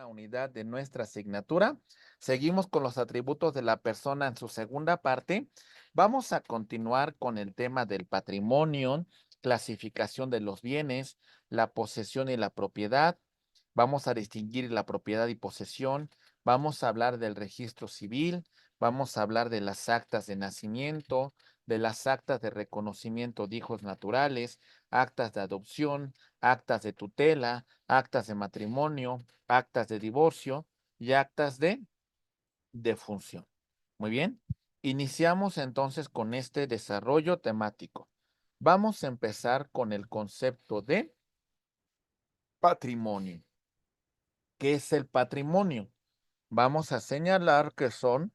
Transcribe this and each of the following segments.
Unidad de nuestra asignatura. Seguimos con los atributos de la persona en su segunda parte. Vamos a continuar con el tema del patrimonio, clasificación de los bienes, la posesión y la propiedad. Vamos a distinguir la propiedad y posesión. Vamos a hablar del registro civil. Vamos a hablar de las actas de nacimiento, de las actas de reconocimiento de hijos naturales, actas de adopción, actas de tutela, actas de matrimonio, actas de divorcio y actas de defunción. Muy bien. Iniciamos entonces con este desarrollo temático. Vamos a empezar con el concepto de patrimonio. ¿Qué es el patrimonio? Vamos a señalar que son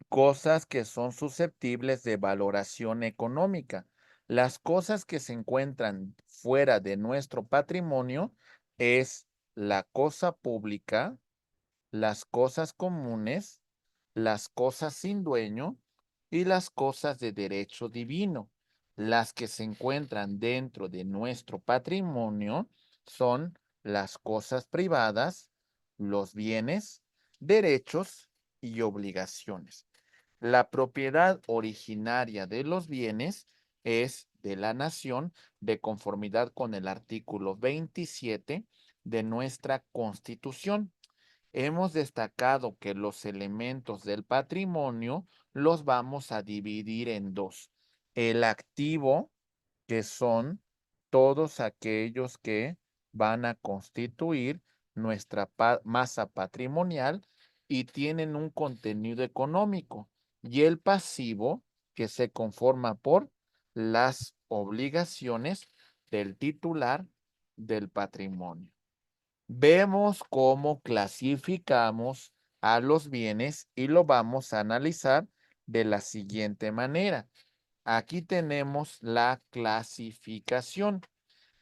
cosas que son susceptibles de valoración económica. Las cosas que se encuentran fuera de nuestro patrimonio es la cosa pública, las cosas comunes, las cosas sin dueño y las cosas de derecho divino. Las que se encuentran dentro de nuestro patrimonio son las cosas privadas, los bienes, derechos y obligaciones. La propiedad originaria de los bienes es de la nación de conformidad con el artículo 27 de nuestra Constitución. Hemos destacado que los elementos del patrimonio los vamos a dividir en dos. El activo, que son todos aquellos que van a constituir nuestra masa patrimonial y tienen un contenido económico. Y el pasivo, que se conforma por las obligaciones del titular del patrimonio. Vemos cómo clasificamos a los bienes y lo vamos a analizar de la siguiente manera. Aquí tenemos la clasificación.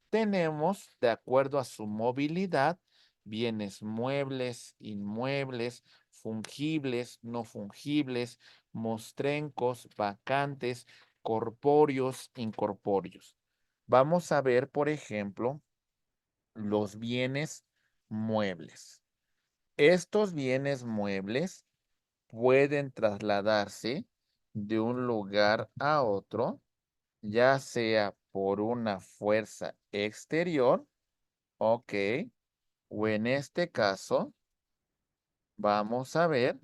Tenemos, de acuerdo a su movilidad, bienes muebles, inmuebles, fungibles, no fungibles, mostrencos, vacantes, corpóreos, incorpóreos. Vamos a ver, por ejemplo, los bienes muebles. Estos bienes muebles pueden trasladarse de un lugar a otro, ya sea por una fuerza exterior, ok, o en este caso, vamos a ver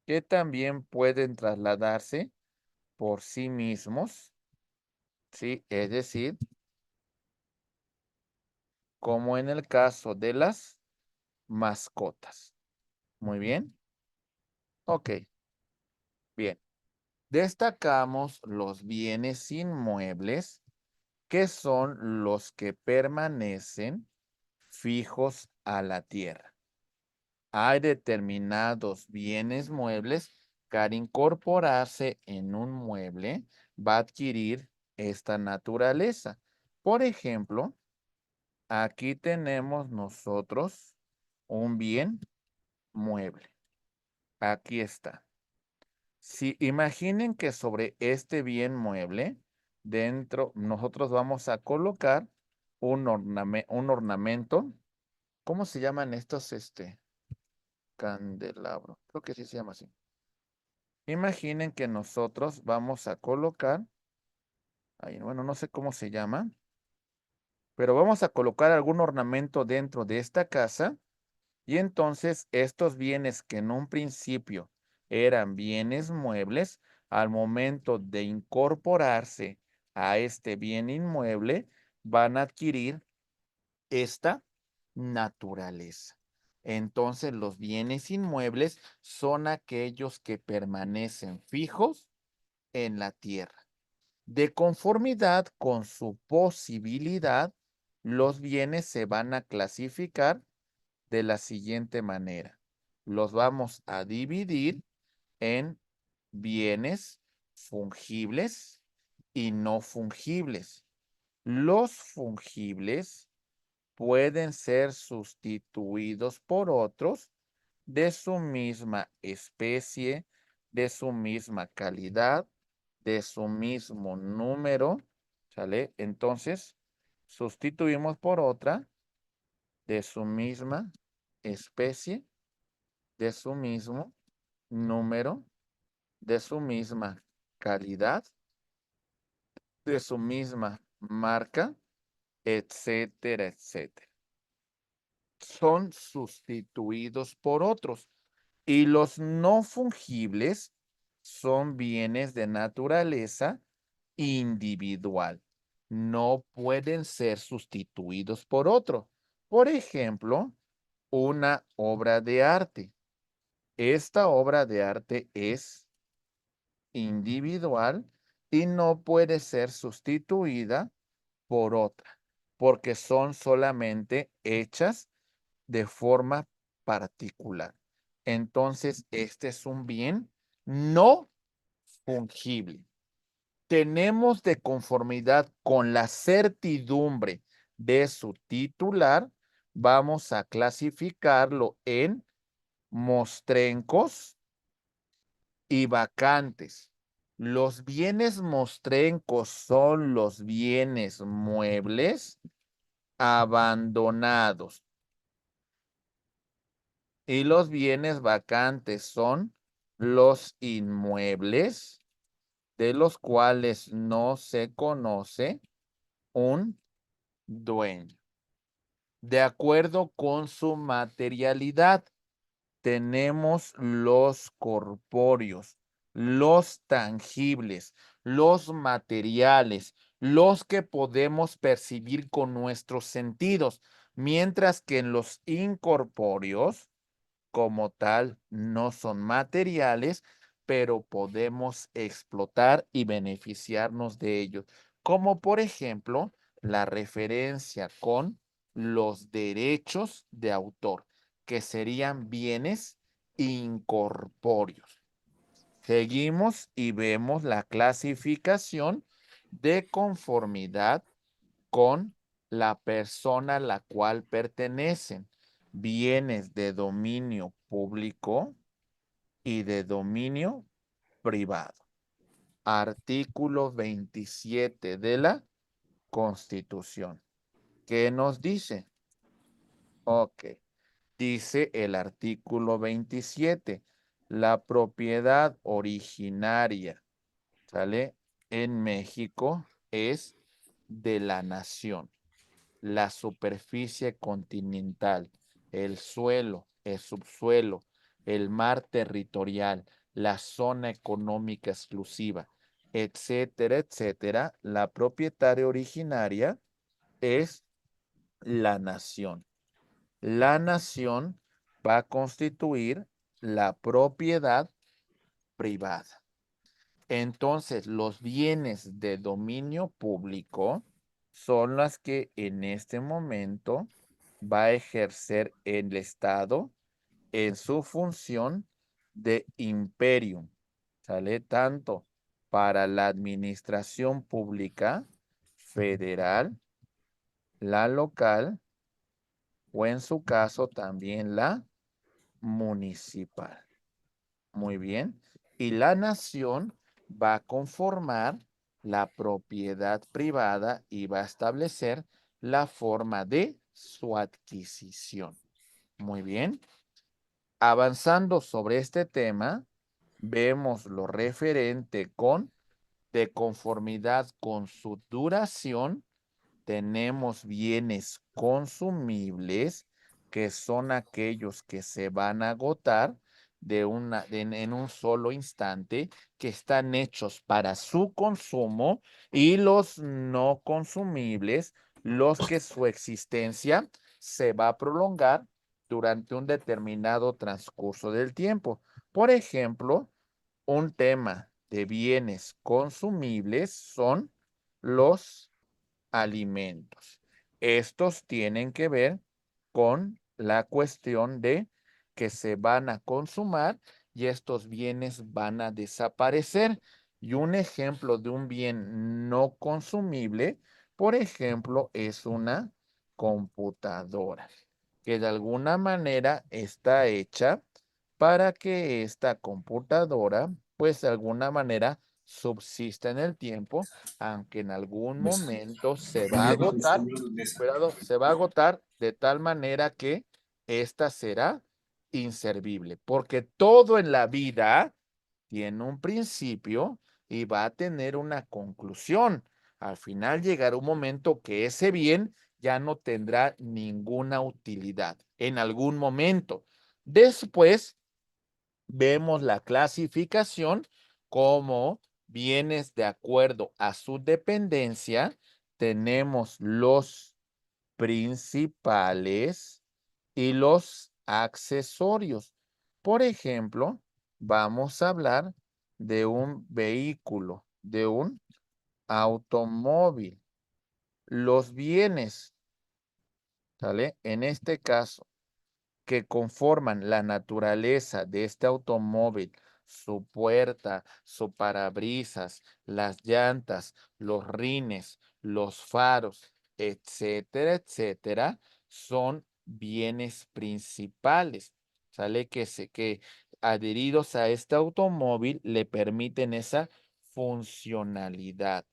que también pueden trasladarse por sí mismos, ¿sí? Es decir, como en el caso de las mascotas. Muy bien. Ok, bien. Destacamos los bienes inmuebles, que son los que permanecen fijos a la tierra. Hay determinados bienes muebles que al incorporarse en un mueble va a adquirir esta naturaleza. Por ejemplo, aquí tenemos nosotros un bien mueble. Aquí está. Si imaginen que sobre este bien mueble, dentro, nosotros vamos a colocar un ornamento. ¿Cómo se llaman estos, candelabro? Creo que sí se llama así. Imaginen que nosotros vamos a colocar, ahí, bueno, no sé cómo se llama, pero vamos a colocar algún ornamento dentro de esta casa y entonces estos bienes que en un principio eran bienes muebles, al momento de incorporarse a este bien inmueble, van a adquirir esta naturaleza. Entonces, los bienes inmuebles son aquellos que permanecen fijos en la tierra, de conformidad con su posibilidad los bienes se van a clasificar de la siguiente manera. Los vamos a dividir en bienes fungibles y no fungibles. Los fungibles pueden ser sustituidos por otros de su misma especie, de su misma calidad, de su mismo número, ¿sale? Entonces, sustituimos por otra de su misma especie, de su mismo número, de su misma calidad, de su misma marca, etcétera, etcétera. Son sustituidos por otros. Y los no fungibles son bienes de naturaleza individual. No pueden ser sustituidos por otro. Por ejemplo, una obra de arte. Esta obra de arte es individual y no puede ser sustituida por otra, porque son solamente hechas de forma particular. Entonces, este es un bien no fungible. Tenemos de conformidad con la certidumbre de su titular, vamos a clasificarlo en mostrencos y vacantes. Los bienes mostrencos son los bienes muebles abandonados y los bienes vacantes son los inmuebles de los cuales no se conoce un dueño. De acuerdo con su materialidad, tenemos los corpóreos, los tangibles, los materiales, los que podemos percibir con nuestros sentidos, mientras que en los incorpóreos, como tal, no son materiales, pero podemos explotar y beneficiarnos de ellos, como por ejemplo la referencia con los derechos de autor, que serían bienes incorpóreos. Seguimos y vemos la clasificación de conformidad con la persona a la cual pertenecen bienes de dominio público y de dominio privado. Artículo 27 de la Constitución. ¿Qué nos dice? Ok. Dice el artículo 27, la propiedad originaria, ¿sale? En México es de la nación. La superficie continental, el suelo, el subsuelo, el mar territorial, la zona económica exclusiva, etcétera, etcétera, la propietaria originaria es la nación. La nación va a constituir la propiedad privada. Entonces, los bienes de dominio público son las que en este momento va a ejercer el Estado en su función de imperium, ¿sale? Tanto para la administración pública federal, la local o en su caso también la municipal. Muy bien. Y la nación va a conformar la propiedad privada y va a establecer la forma de su adquisición. Muy bien. Avanzando sobre este tema, vemos lo referente con de conformidad con su duración. Tenemos bienes consumibles, que son aquellos que se van a agotar en un solo instante, que están hechos para su consumo, y los no consumibles, los que su existencia se va a prolongar durante un determinado transcurso del tiempo. Por ejemplo, un tema de bienes consumibles son los alimentos. Estos tienen que ver con la cuestión de que se van a consumar y estos bienes van a desaparecer. Y un ejemplo de un bien no consumible, por ejemplo, es una computadora, que de alguna manera está hecha para que esta computadora, pues de alguna manera, subsista en el tiempo, aunque en algún momento se va a agotar, cuidado, se va a agotar de tal manera que esta será inservible, porque todo en la vida tiene un principio y va a tener una conclusión. Al final llegará un momento que ese bien ya no tendrá ninguna utilidad en algún momento. Después vemos la clasificación como bienes de acuerdo a su dependencia. Tenemos los principales y los accesorios. Por ejemplo, vamos a hablar de un vehículo, de un automóvil. Los bienes, ¿sale? En este caso, que conforman la naturaleza de este automóvil, su puerta, su parabrisas, las llantas, los rines, los faros, etcétera, etcétera, son bienes principales. ¿Sale? Que adheridos a este automóvil le permiten esa funcionalidad.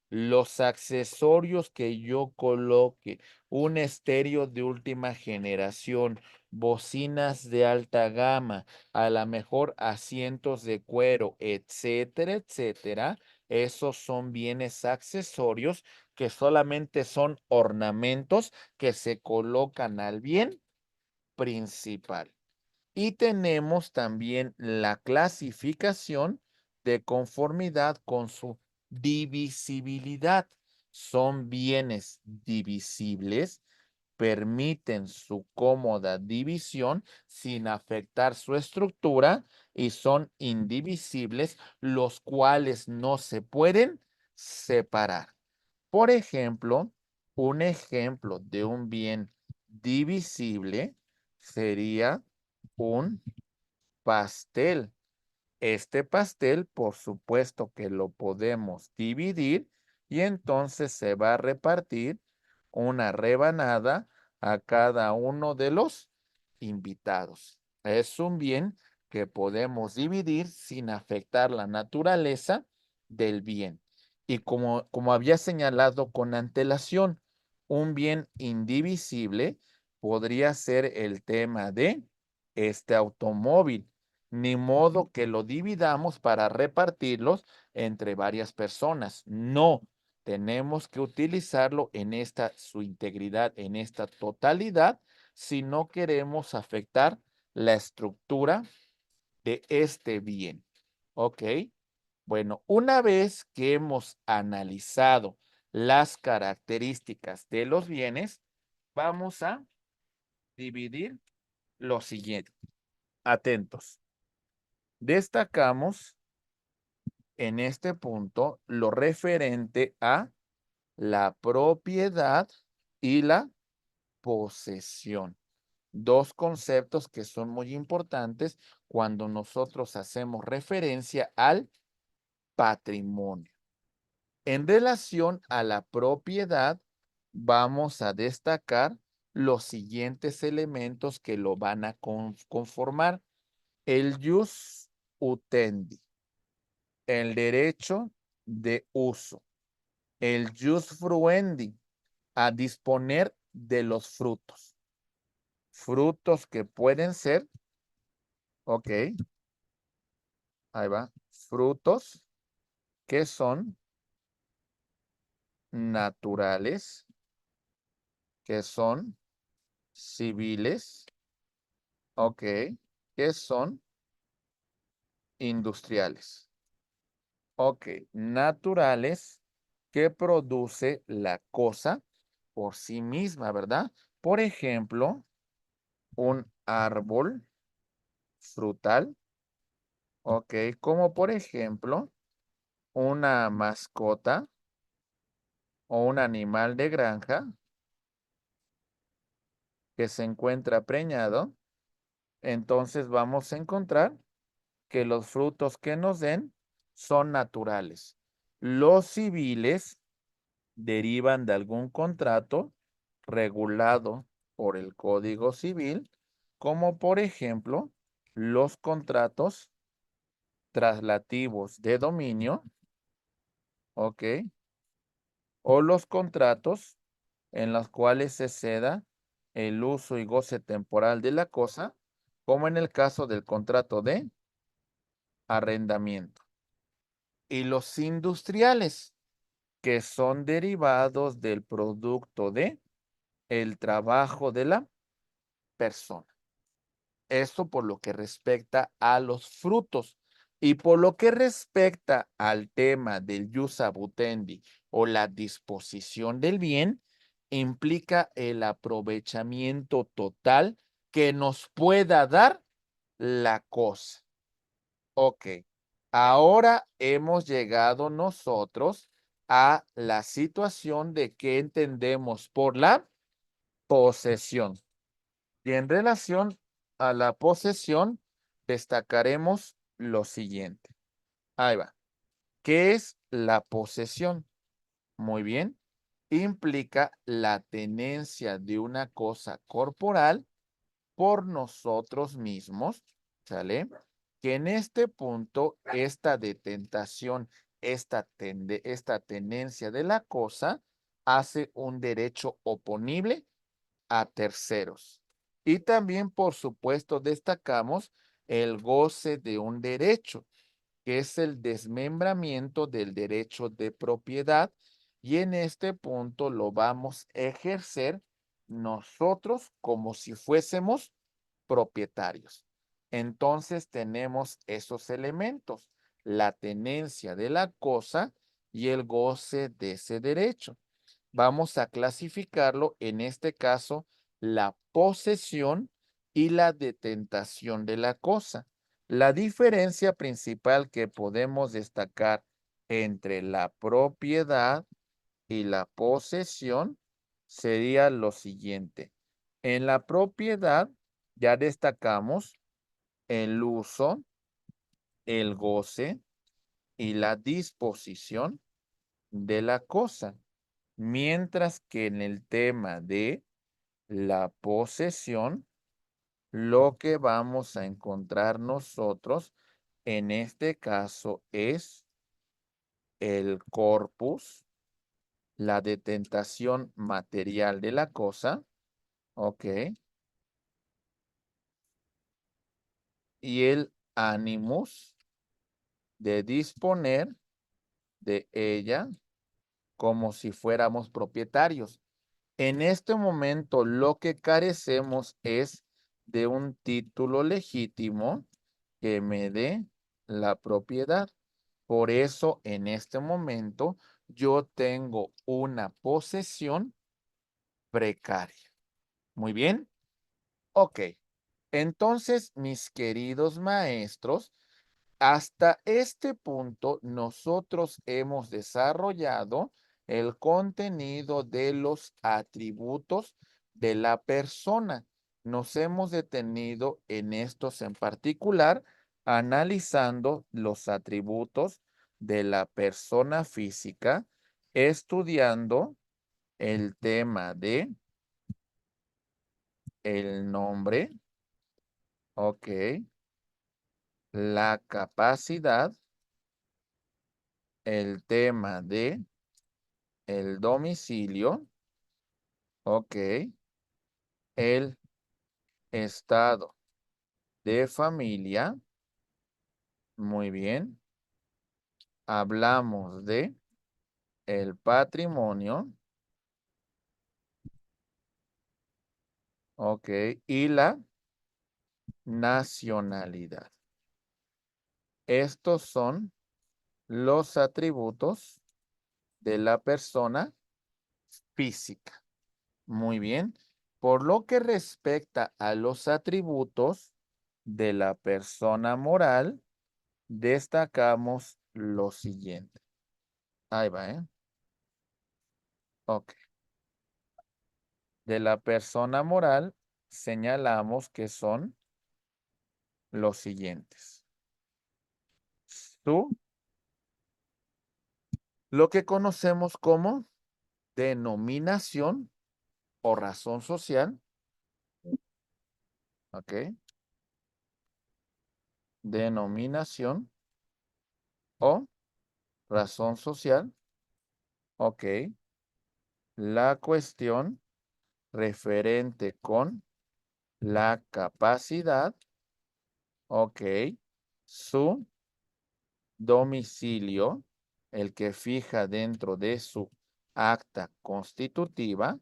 Los accesorios que yo coloque, un estéreo de última generación, bocinas de alta gama, a lo mejor asientos de cuero, etcétera, etcétera. Esos son bienes accesorios que solamente son ornamentos que se colocan al bien principal. Y tenemos también la clasificación de conformidad con su divisibilidad. Son bienes divisibles, permiten su cómoda división sin afectar su estructura y son indivisibles, los cuales no se pueden separar. Por ejemplo, un ejemplo de un bien divisible sería un pastel. Este pastel, por supuesto que lo podemos dividir y entonces se va a repartir una rebanada a cada uno de los invitados. Es un bien que podemos dividir sin afectar la naturaleza del bien. Y como había señalado con antelación, un bien indivisible podría ser el tema de este automóvil. Ni modo que lo dividamos para repartirlos entre varias personas. No, tenemos que utilizarlo en esta su integridad, en esta totalidad, si no queremos afectar la estructura de este bien. ¿Ok? Bueno, una vez que hemos analizado las características de los bienes, vamos a dividir lo siguiente. Atentos. Destacamos en este punto lo referente a la propiedad y la posesión. Dos conceptos que son muy importantes cuando nosotros hacemos referencia al patrimonio. En relación a la propiedad, vamos a destacar los siguientes elementos que lo van a conformar. El jus utendi, el derecho de uso. El jus fruendi, a disponer de los frutos. Frutos que pueden ser, ok, ahí va, frutos que son naturales, que son civiles, ok, que son industriales, ok, naturales que produce la cosa por sí misma, ¿verdad? Por ejemplo, un árbol frutal, ok, como por ejemplo, una mascota o un animal de granja, que se encuentra preñado, entonces vamos a encontrar que los frutos que nos den son naturales. Los civiles derivan de algún contrato regulado por el Código Civil, como por ejemplo los contratos traslativos de dominio, ¿ok? O los contratos en los cuales se ceda el uso y goce temporal de la cosa, como en el caso del contrato de arrendamiento. Y los industriales, que son derivados del producto de el trabajo de la persona. Esto por lo que respecta a los frutos. Y por lo que respecta al tema del jus abutendi o la disposición del bien, implica el aprovechamiento total que nos pueda dar la cosa. Ok, ahora hemos llegado nosotros a la situación de qué entendemos por la posesión. Y en relación a la posesión, destacaremos lo siguiente. Ahí va. ¿Qué es la posesión? Muy bien. Implica la tenencia de una cosa corporal por nosotros mismos, ¿sale? Que en este punto, esta detentación, esta tenencia de la cosa, hace un derecho oponible a terceros. Y también, por supuesto, destacamos el goce de un derecho, que es el desmembramiento del derecho de propiedad, y en este punto lo vamos a ejercer nosotros como si fuésemos propietarios. Entonces tenemos esos elementos, la tenencia de la cosa y el goce de ese derecho. Vamos a clasificarlo, en este caso, la posesión y la detentación de la cosa. La diferencia principal que podemos destacar entre la propiedad y la posesión sería lo siguiente. En la propiedad ya destacamos el uso, el goce y la disposición de la cosa. Mientras que en el tema de la posesión, lo que vamos a encontrar nosotros en este caso es el corpus, la detentación material de la cosa, ¿ok? Y el animus de disponer de ella como si fuéramos propietarios. En este momento lo que carecemos es de un título legítimo que me dé la propiedad. Por eso en este momento yo tengo una posesión precaria. Muy bien. Ok. Entonces, mis queridos maestros, hasta este punto, nosotros hemos desarrollado el contenido de los atributos de la persona. Nos hemos detenido en estos en particular, analizando los atributos de la persona física, estudiando el tema de el nombre, ok, la capacidad, el tema de el domicilio, ok, el estado de familia, muy bien. Hablamos de el patrimonio, ok, y la nacionalidad. Estos son los atributos de la persona física. Muy bien. Por lo que respecta a los atributos de la persona moral, destacamos lo siguiente. Ahí va, ¿eh? Ok. De la persona moral señalamos que son los siguientes. Lo que conocemos como denominación o razón social, ¿ok? Denominación o razón social, ¿ok? La cuestión referente con la capacidad, ¿ok? Su domicilio, el que fija dentro de su acta constitutiva,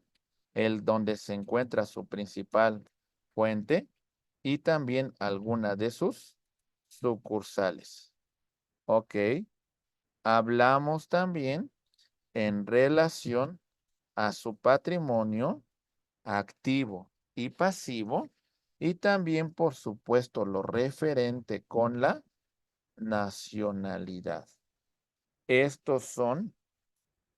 el donde se encuentra su principal fuente y también alguna de sus sucursales. Ok. Hablamos también en relación a su patrimonio activo y pasivo y también, por supuesto, lo referente con la nacionalidad. Estos son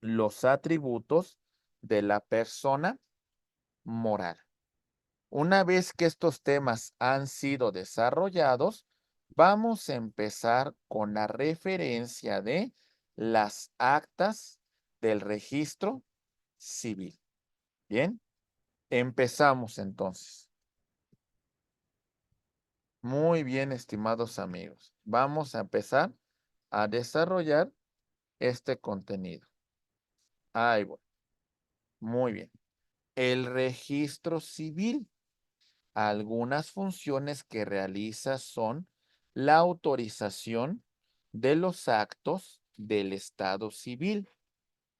los atributos de la persona moral. Una vez que estos temas han sido desarrollados, vamos a empezar con la referencia de las actas del registro civil. Bien, empezamos entonces. Muy bien, estimados amigos. Vamos a empezar a desarrollar este contenido. Ahí voy. Muy bien. El registro civil. Algunas funciones que realiza son la autorización de los actos del Estado civil,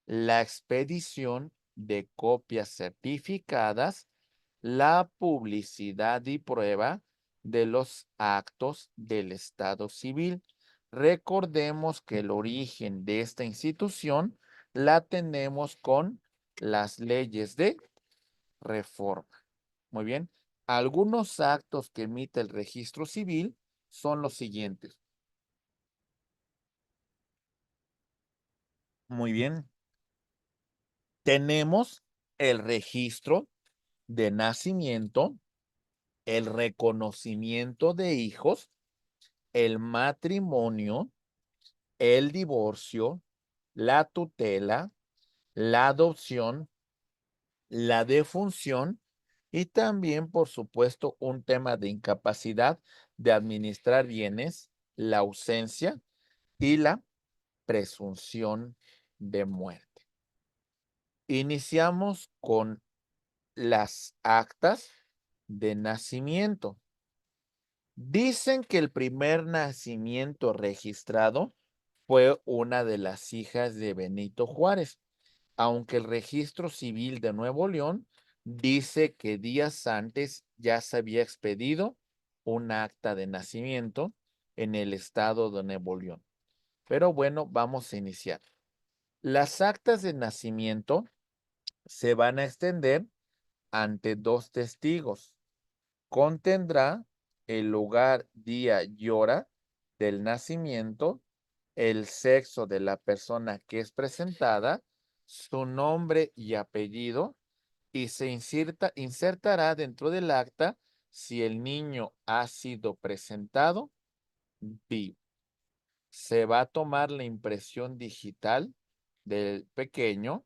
la expedición de copias certificadas, la publicidad y prueba de los actos del Estado civil. Recordemos que el origen de esta institución la tenemos con las leyes de reforma. Muy bien. Algunos actos que emite el registro civil son los siguientes. Muy bien. Tenemos el registro de nacimiento, el reconocimiento de hijos, el matrimonio, el divorcio, la tutela, la adopción, la defunción y también, por supuesto, un tema de incapacidad de administrar bienes, la ausencia y la presunción de muerte. Iniciamos con las actas de nacimiento. Dicen que el primer nacimiento registrado fue una de las hijas de Benito Juárez, aunque el registro civil de Nuevo León dice que días antes ya se había expedido un acta de nacimiento en el estado de Nuevo León. Pero bueno, vamos a iniciar. Las actas de nacimiento se van a extender ante dos testigos. Contendrá el lugar, día y hora del nacimiento, el sexo de la persona que es presentada, su nombre y apellido, y se insertará dentro del acta si el niño ha sido presentado vivo. Se va a tomar la impresión digital del pequeño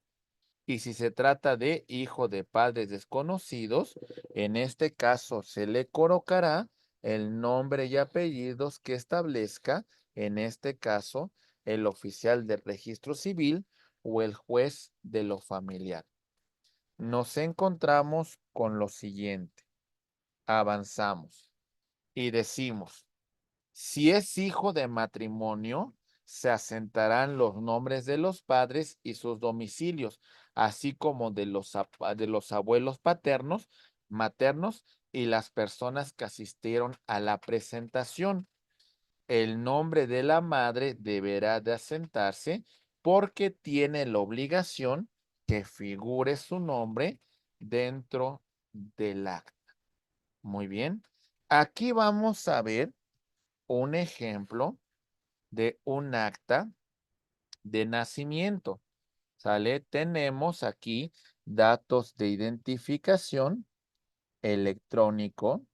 y si se trata de hijo de padres desconocidos, en este caso se le colocará el nombre y apellidos que establezca, en este caso, el oficial del registro civil o el juez de lo familiar. Nos encontramos con lo siguiente. Avanzamos y decimos, si es hijo de matrimonio, se asentarán los nombres de los padres y sus domicilios, así como de los abuelos paternos, maternos y las personas que asistieron a la presentación. El nombre de la madre deberá de asentarse porque tiene la obligación que figure su nombre dentro del acta. Muy bien. Aquí vamos a ver un ejemplo de un acta de nacimiento. ¿Sale? Tenemos aquí datos de identificación electrónico.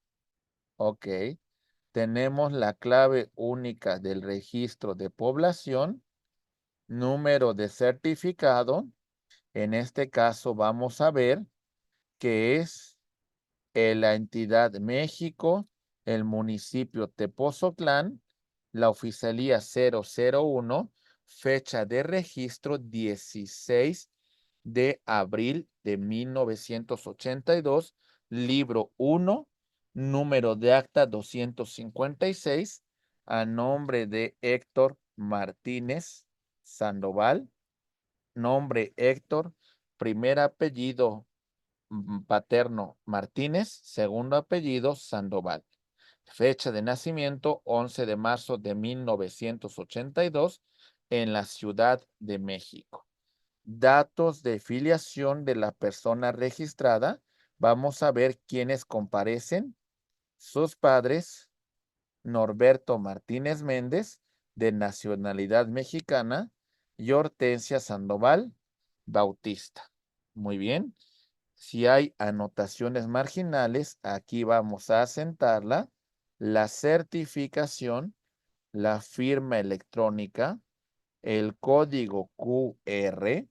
Ok. Tenemos la clave única del registro de población, número de certificado. En este caso vamos a ver que es la entidad México, el municipio Tepozotlán, la oficialía 001, fecha de registro 16 de abril de 1982, libro 1, número de acta 256, a nombre de Héctor Martínez Sandoval, nombre Héctor, primer apellido paterno Martínez, segundo apellido Sandoval. Fecha de nacimiento 11 de marzo de 1982 en la Ciudad de México. Datos de filiación de la persona registrada. Vamos a ver quiénes comparecen. Sus padres, Norberto Martínez Méndez, de nacionalidad mexicana, y Hortensia Sandoval Bautista. Muy bien. Si hay anotaciones marginales, aquí vamos a asentarla. La certificación, la firma electrónica, el código QR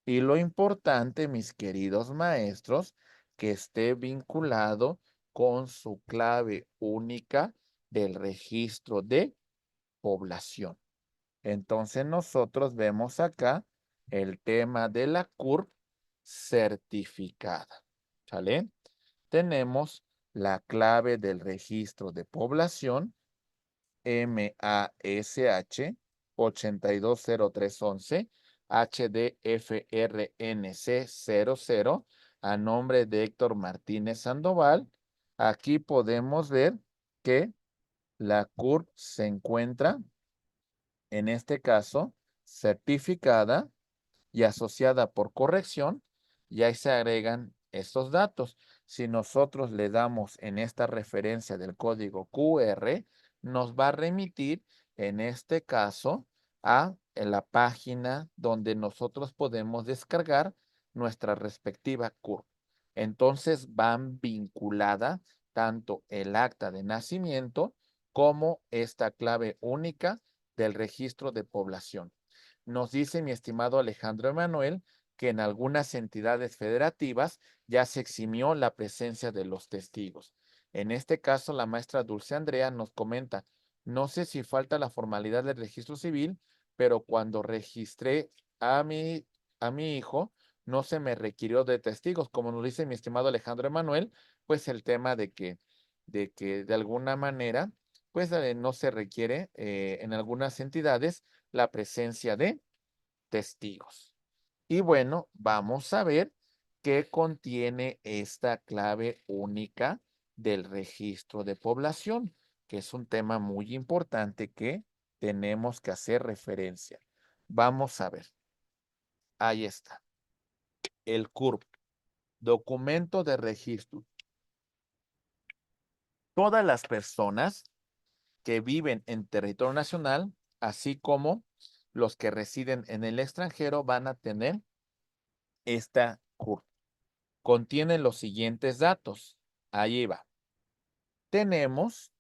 y lo importante, mis queridos maestros, que esté vinculado con su clave única del registro de población. Entonces nosotros vemos acá el tema de la CURP certificada. ¿Sale? Tenemos la clave del registro de población MASH 820311 HDFRNC 00 a nombre de Héctor Martínez Sandoval. Aquí podemos ver que la CURP se encuentra, en este caso, certificada y asociada por corrección, y ahí se agregan estos datos. Si nosotros le damos en esta referencia del código QR, nos va a remitir, en este caso, a la página donde nosotros podemos descargar nuestra respectiva CURP. Entonces van vinculada tanto el acta de nacimiento como esta clave única del registro de población. Nos dice mi estimado Alejandro Emanuel que en algunas entidades federativas ya se eximió la presencia de los testigos. En este caso, la maestra Dulce Andrea nos comenta, no sé si falta la formalidad del registro civil, pero cuando registré a mi hijo, no se me requirió de testigos, como nos dice mi estimado Alejandro Emanuel, pues el tema de alguna manera, pues no se requiere en algunas entidades la presencia de testigos. Y bueno, vamos a ver qué contiene esta clave única del registro de población, que es un tema muy importante que tenemos que hacer referencia. Vamos a ver. Ahí está. El CURP, documento de registro. Todas las personas que viven en territorio nacional, así como los que residen en el extranjero, van a tener esta CURP. Contiene los siguientes datos. Ahí va. Tenemos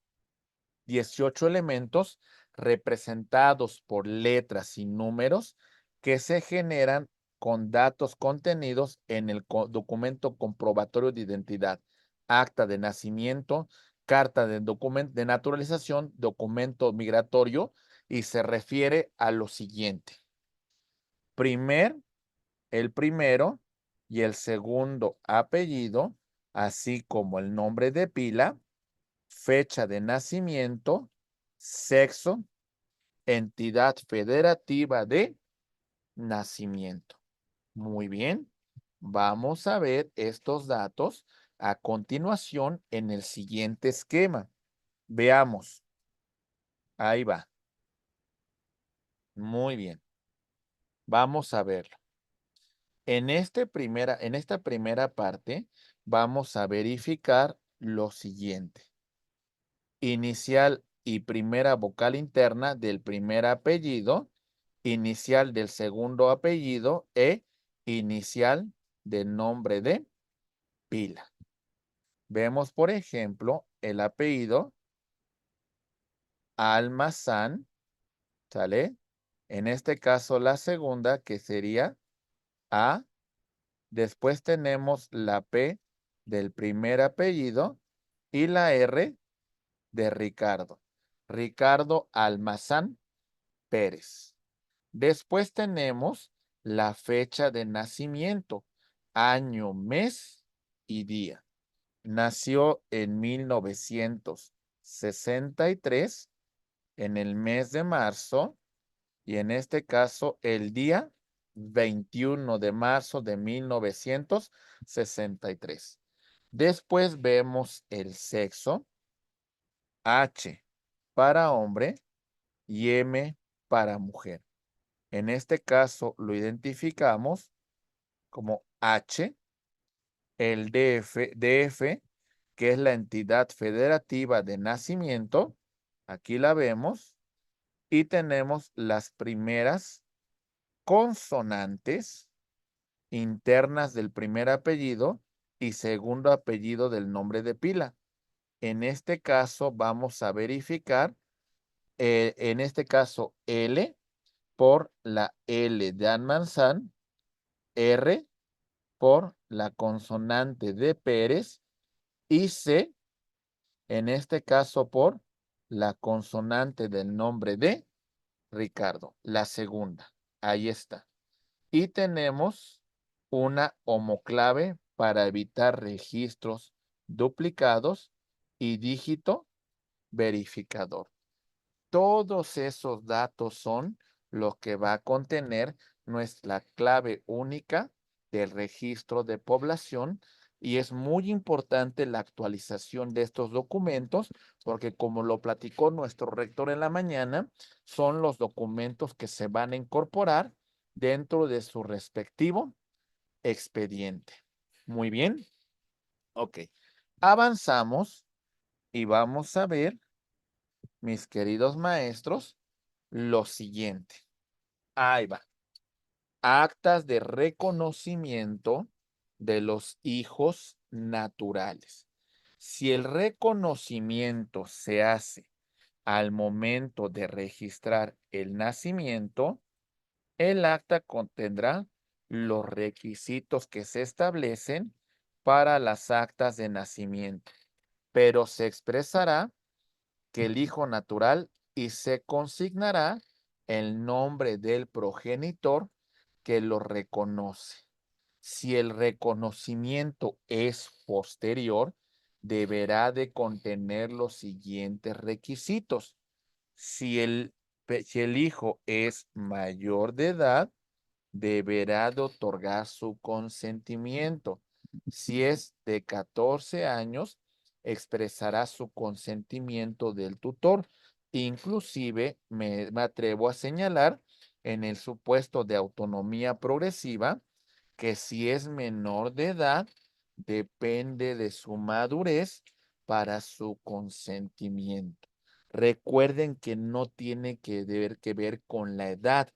18 elementos representados por letras y números que se generan con datos contenidos en el documento comprobatorio de identidad, acta de nacimiento, carta de naturalización, documento migratorio, y se refiere a lo siguiente. El primero y el segundo apellido, así como el nombre de pila, fecha de nacimiento, sexo, entidad federativa de nacimiento. Muy bien, vamos a ver estos datos a continuación en el siguiente esquema. Veamos. Ahí va. Muy bien. Vamos a verlo. En esta primera parte vamos a verificar lo siguiente. Inicial y primera vocal interna del primer apellido, inicial del segundo apellido e inicial del nombre de pila. Vemos, por ejemplo, el apellido Almazán, ¿sale? En este caso, la segunda, que sería A. Después tenemos la P del primer apellido y la R de Ricardo. Ricardo Almazán Pérez. Después tenemos la fecha de nacimiento, año, mes y día. Nació en 1963, en el mes de marzo, y en este caso el día 21 de marzo de 1963. Después vemos el sexo, H para hombre y M para mujer. En este caso lo identificamos como H, el DF, que es la entidad federativa de nacimiento. Aquí la vemos. Y tenemos las primeras consonantes internas del primer apellido y segundo apellido del nombre de pila. En este caso vamos a verificar, en este caso L por la L de Almanzán, R por la consonante de Pérez y C, en este caso por la consonante del nombre de Ricardo, la segunda. Ahí está. Y tenemos una homoclave para evitar registros duplicados y dígito verificador. Todos esos datos son los que va a contener nuestra clave única del registro de población y es muy importante la actualización de estos documentos porque como lo platicó nuestro rector en la mañana, son los documentos que se van a incorporar dentro de su respectivo expediente. Muy bien. Ok. Avanzamos y vamos a ver, mis queridos maestros, lo siguiente. Ahí va. Actas de reconocimiento de los hijos naturales. Si el reconocimiento se hace al momento de registrar el nacimiento, el acta contendrá los requisitos que se establecen para las actas de nacimiento, pero se expresará que el hijo natural y se consignará el nombre del progenitor que lo reconoce. Si el reconocimiento es posterior, deberá de contener los siguientes requisitos. Si el hijo es mayor de edad, deberá de otorgar su consentimiento. Si es de 14 años, expresará su consentimiento del tutor. Inclusive, me atrevo a señalar en el supuesto de autonomía progresiva que si es menor de edad, depende de su madurez para su consentimiento. Recuerden que no tiene que ver con la edad,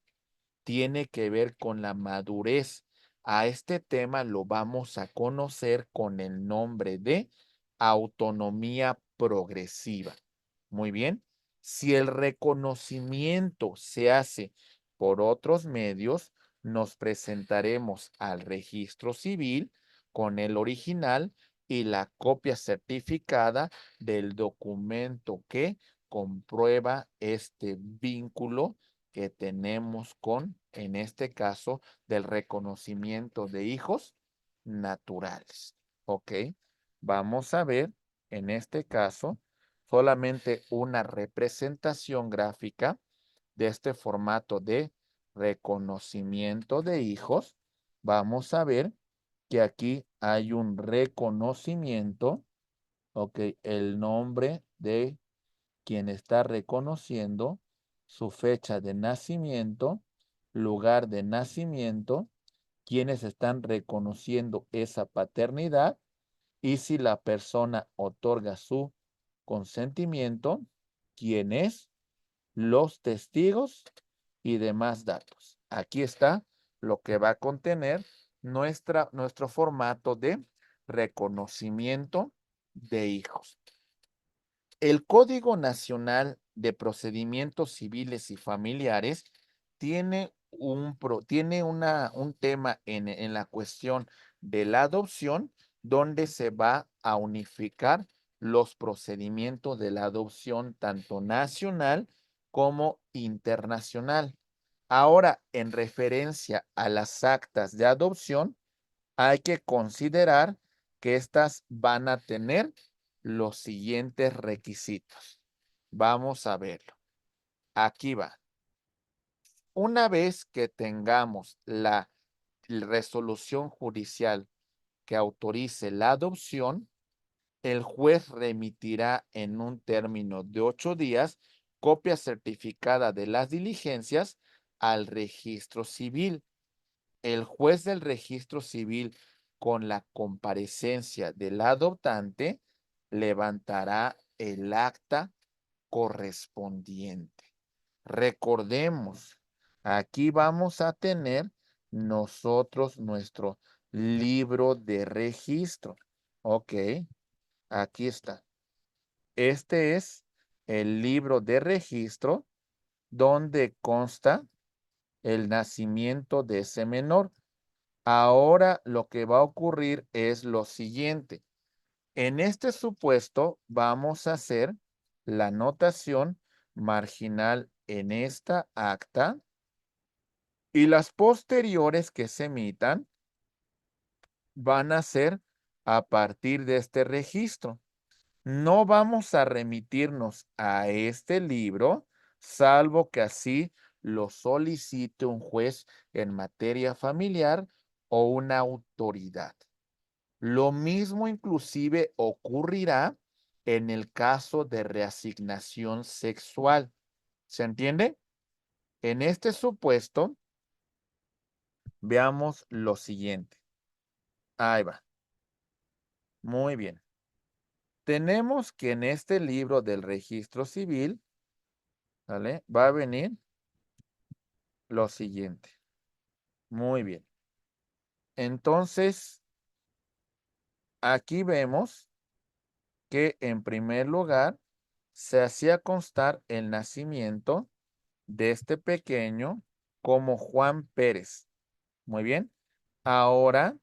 tiene que ver con la madurez. A este tema lo vamos a conocer con el nombre de autonomía progresiva. Muy bien. Si el reconocimiento se hace por otros medios, nos presentaremos al registro civil con el original y la copia certificada del documento que comprueba este vínculo que tenemos con, en este caso, del reconocimiento de hijos naturales. ¿Ok? Vamos a ver, en este caso, solamente una representación gráfica de este formato de reconocimiento de hijos. Vamos a ver que aquí hay un reconocimiento, ok, el nombre de quien está reconociendo, su fecha de nacimiento, lugar de nacimiento, quienes están reconociendo esa paternidad y si la persona otorga su consentimiento, quién es, los testigos y demás datos. Aquí está lo que va a contener nuestro formato de reconocimiento de hijos. El Código Nacional de Procedimientos Civiles y Familiares tiene un tema en la cuestión de la adopción, donde se va a unificar los procedimientos de la adopción tanto nacional como internacional. Ahora, en referencia a las actas de adopción, hay que considerar que estas van a tener los siguientes requisitos. Vamos a verlo. Aquí va. Una vez que tengamos la resolución judicial que autorice la adopción, el juez remitirá en un término de 8 días copia certificada de las diligencias al registro civil. El juez del registro civil, con la comparecencia del adoptante, levantará el acta correspondiente. Recordemos, aquí vamos a tener nosotros nuestro libro de registro. Ok, aquí está. Este es el libro de registro donde consta el nacimiento de ese menor. Ahora lo que va a ocurrir es lo siguiente. En este supuesto vamos a hacer la anotación marginal en esta acta y las posteriores que se emitan van a ser a partir de este registro. No vamos a remitirnos a este libro, salvo que así lo solicite un juez en materia familiar o una autoridad. Lo mismo inclusive ocurrirá en el caso de reasignación sexual. ¿Se entiende? En este supuesto, veamos lo siguiente. Ahí va. Muy bien. Tenemos que en este libro del registro civil, ¿vale? Va a venir lo siguiente. Muy bien. Entonces, aquí vemos que en primer lugar se hacía constar el nacimiento de este pequeño como Juan Pérez. Muy bien. Ahora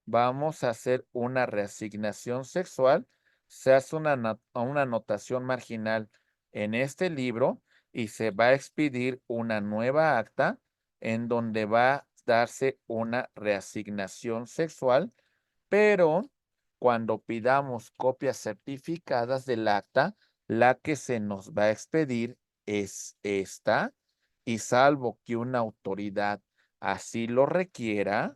vamos a hacer una reasignación sexual. Se hace una anotación marginal en este libro y se va a expedir una nueva acta en donde va a darse una reasignación sexual, pero cuando pidamos copias certificadas del acta, la que se nos va a expedir es esta, y salvo que una autoridad así lo requiera,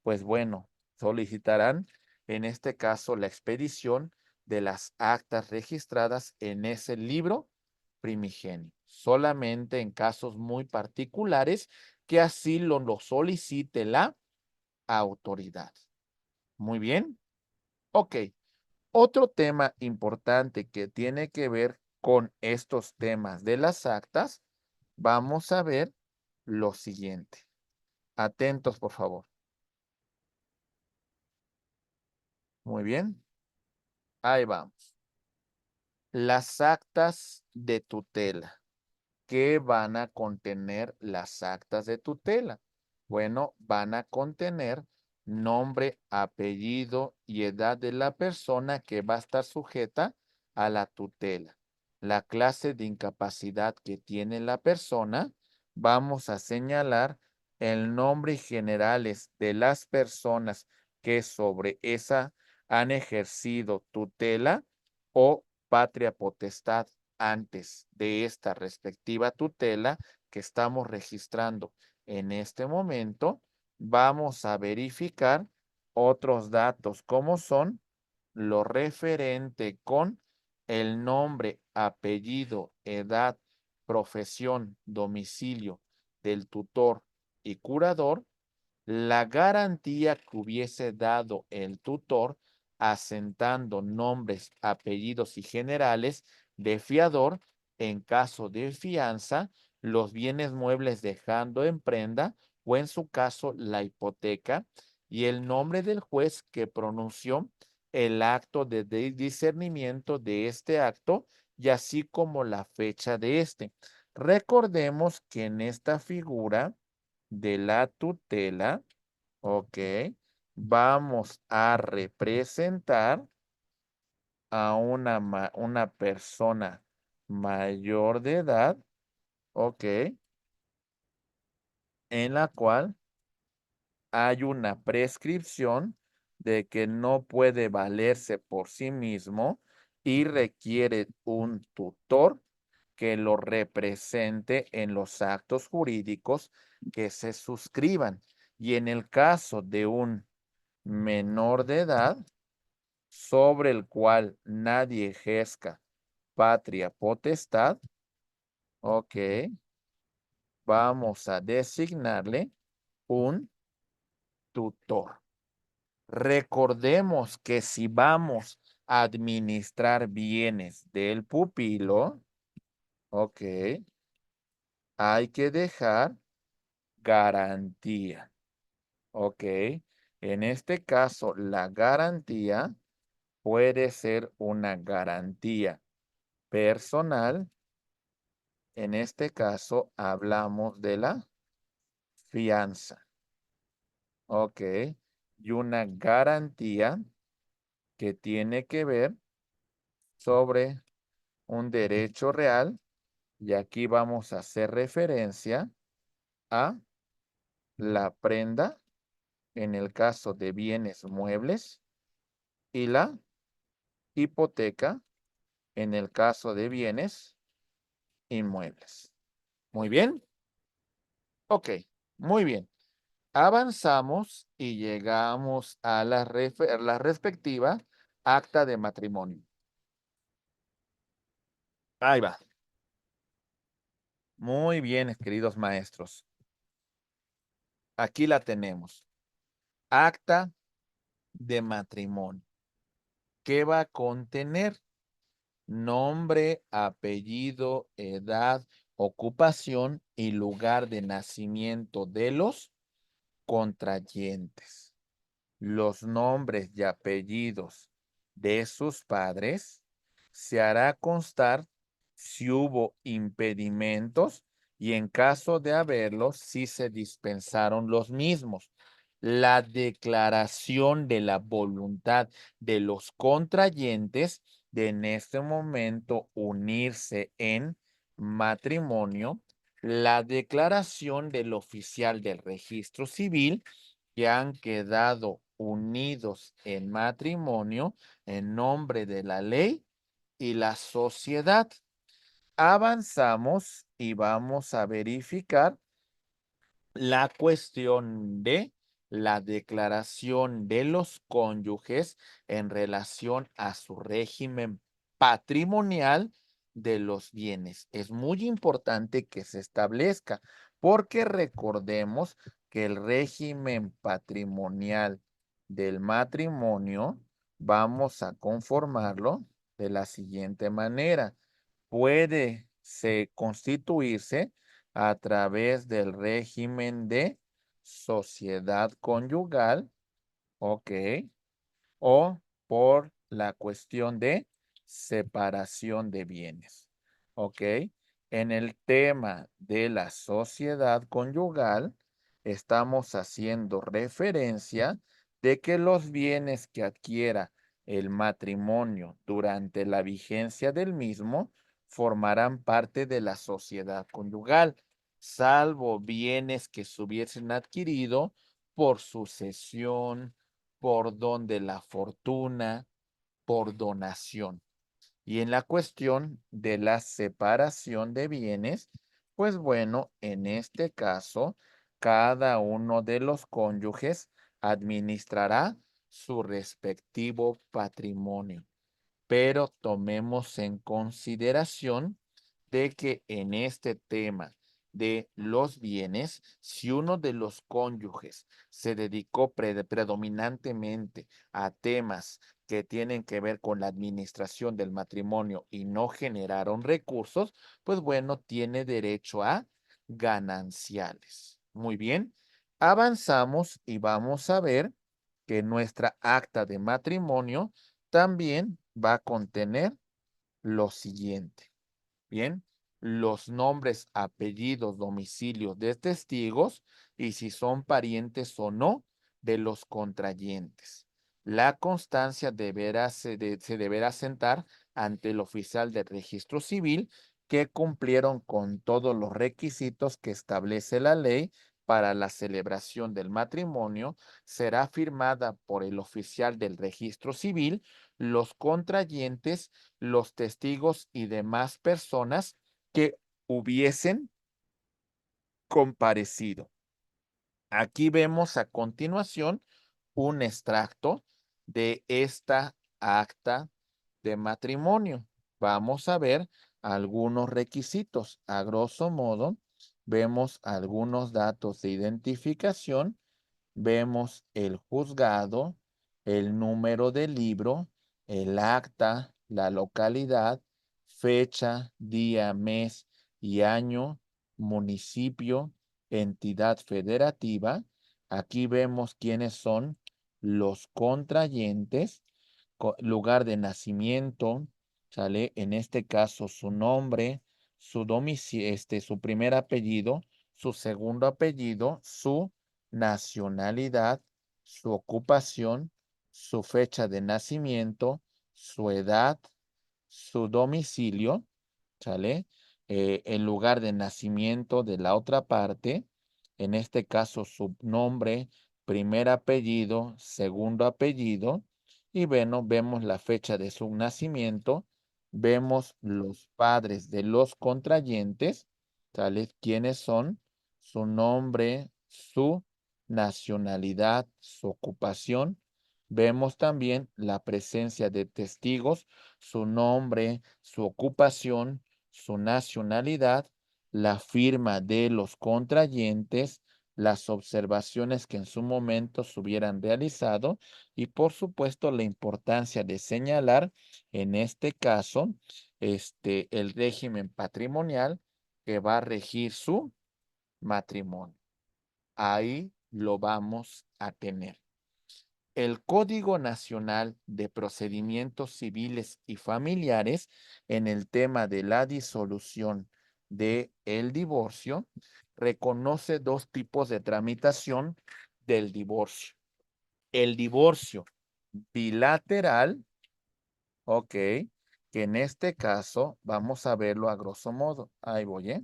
pues bueno, solicitarán en este caso la expedición de las actas registradas en ese libro primigenio, solamente en casos muy particulares que así lo solicite la autoridad. Muy bien. Ok. Otro tema importante que tiene que ver con estos temas de las actas, vamos a ver lo siguiente. Atentos, por favor. Muy bien. Ahí vamos. Las actas de tutela. ¿Qué van a contener las actas de tutela? Bueno, van a contener nombre, apellido y edad de la persona que va a estar sujeta a la tutela. La clase de incapacidad que tiene la persona, vamos a señalar el nombre y generales de las personas que sobre esa han ejercido tutela o patria potestad antes de esta respectiva tutela que estamos registrando en este momento. Vamos a verificar otros datos como son lo referente con el nombre, apellido, edad, profesión, domicilio del tutor y curador, la garantía que hubiese dado el tutor asentando nombres, apellidos y generales de fiador en caso de fianza, los bienes muebles dejando en prenda o en su caso la hipoteca y el nombre del juez que pronunció el acto de discernimiento de este acto y así como la fecha de este. Recordemos que en esta figura de la tutela, ok, vamos a representar a una persona mayor de edad, ok, en la cual hay una prescripción de que no puede valerse por sí mismo y requiere un tutor que lo represente en los actos jurídicos que se suscriban. Y en el caso de un menor de edad, sobre el cual nadie ejerza patria potestad, ok, vamos a designarle un tutor. Recordemos que si vamos a administrar bienes del pupilo, ok, hay que dejar garantía, ok. En este caso, la garantía puede ser una garantía personal. En este caso, hablamos de la fianza, ok. Y una garantía que tiene que ver sobre un derecho real. Y aquí vamos a hacer referencia a la prenda en el caso de bienes muebles y la hipoteca en el caso de bienes inmuebles. Muy bien. Ok, muy bien. Avanzamos y llegamos a la respectiva acta de matrimonio. Ahí va. Muy bien, queridos maestros. Aquí la tenemos. Acta de matrimonio. ¿Qué va a contener? Nombre, apellido, edad, ocupación y lugar de nacimiento de los contrayentes. Los nombres y apellidos de sus padres se hará constar si hubo impedimentos y en caso de haberlos, si se dispensaron los mismos. La declaración de la voluntad de los contrayentes de en este momento unirse en matrimonio, la declaración del oficial del registro civil que han quedado unidos en matrimonio en nombre de la ley y la sociedad. Avanzamos y vamos a verificar la cuestión de la declaración de los cónyuges en relación a su régimen patrimonial de los bienes. Es muy importante que se establezca porque recordemos que el régimen patrimonial del matrimonio vamos a conformarlo de la siguiente manera. Puede constituirse a través del régimen de sociedad conyugal, ok, o por la cuestión de separación de bienes, ok. En el tema de la sociedad conyugal, estamos haciendo referencia de que los bienes que adquiera el matrimonio durante la vigencia del mismo formarán parte de la sociedad conyugal, salvo bienes que se hubiesen adquirido por sucesión, por don de la fortuna, por donación. Y en la cuestión de la separación de bienes, pues bueno, en este caso, cada uno de los cónyuges administrará su respectivo patrimonio, pero tomemos en consideración de que en este tema de los bienes, si uno de los cónyuges se dedicó predominantemente a temas que tienen que ver con la administración del matrimonio y no generaron recursos, pues bueno, tiene derecho a gananciales. Muy bien, avanzamos y vamos a ver que nuestra acta de matrimonio también va a contener lo siguiente. Bien, los nombres, apellidos, domicilios de testigos y si son parientes o no de los contrayentes. La constancia se deberá sentar ante el oficial del registro civil que cumplieron con todos los requisitos que establece la ley para la celebración del matrimonio. Será firmada por el oficial del registro civil, los contrayentes, los testigos y demás personas que hubiesen comparecido. Aquí vemos a continuación un extracto de esta acta de matrimonio. Vamos a ver algunos requisitos. A grosso modo, vemos algunos datos de identificación. Vemos el juzgado, el número del libro, el acta, la localidad, fecha, día, mes y año, municipio, entidad federativa. Aquí vemos quiénes son los contrayentes, lugar de nacimiento, ¿sale? En este caso su nombre, su domicilio, su primer apellido, su segundo apellido, su nacionalidad, su ocupación, su fecha de nacimiento, su edad, su domicilio, ¿sale? El lugar de nacimiento de la otra parte, en este caso su nombre, primer apellido, segundo apellido, y bueno, vemos la fecha de su nacimiento, vemos los padres de los contrayentes, ¿sale? ¿Quiénes son? Su nombre, su nacionalidad, su ocupación. Vemos también la presencia de testigos, su nombre, su ocupación, su nacionalidad, la firma de los contrayentes, las observaciones que en su momento se hubieran realizado y por supuesto la importancia de señalar en este caso el régimen patrimonial que va a regir su matrimonio. Ahí lo vamos a tener. El Código Nacional de Procedimientos Civiles y Familiares en el tema de la disolución del divorcio reconoce dos tipos de tramitación del divorcio. El divorcio bilateral, ok, que en este caso vamos a verlo a grosso modo. Ahí voy, ¿eh?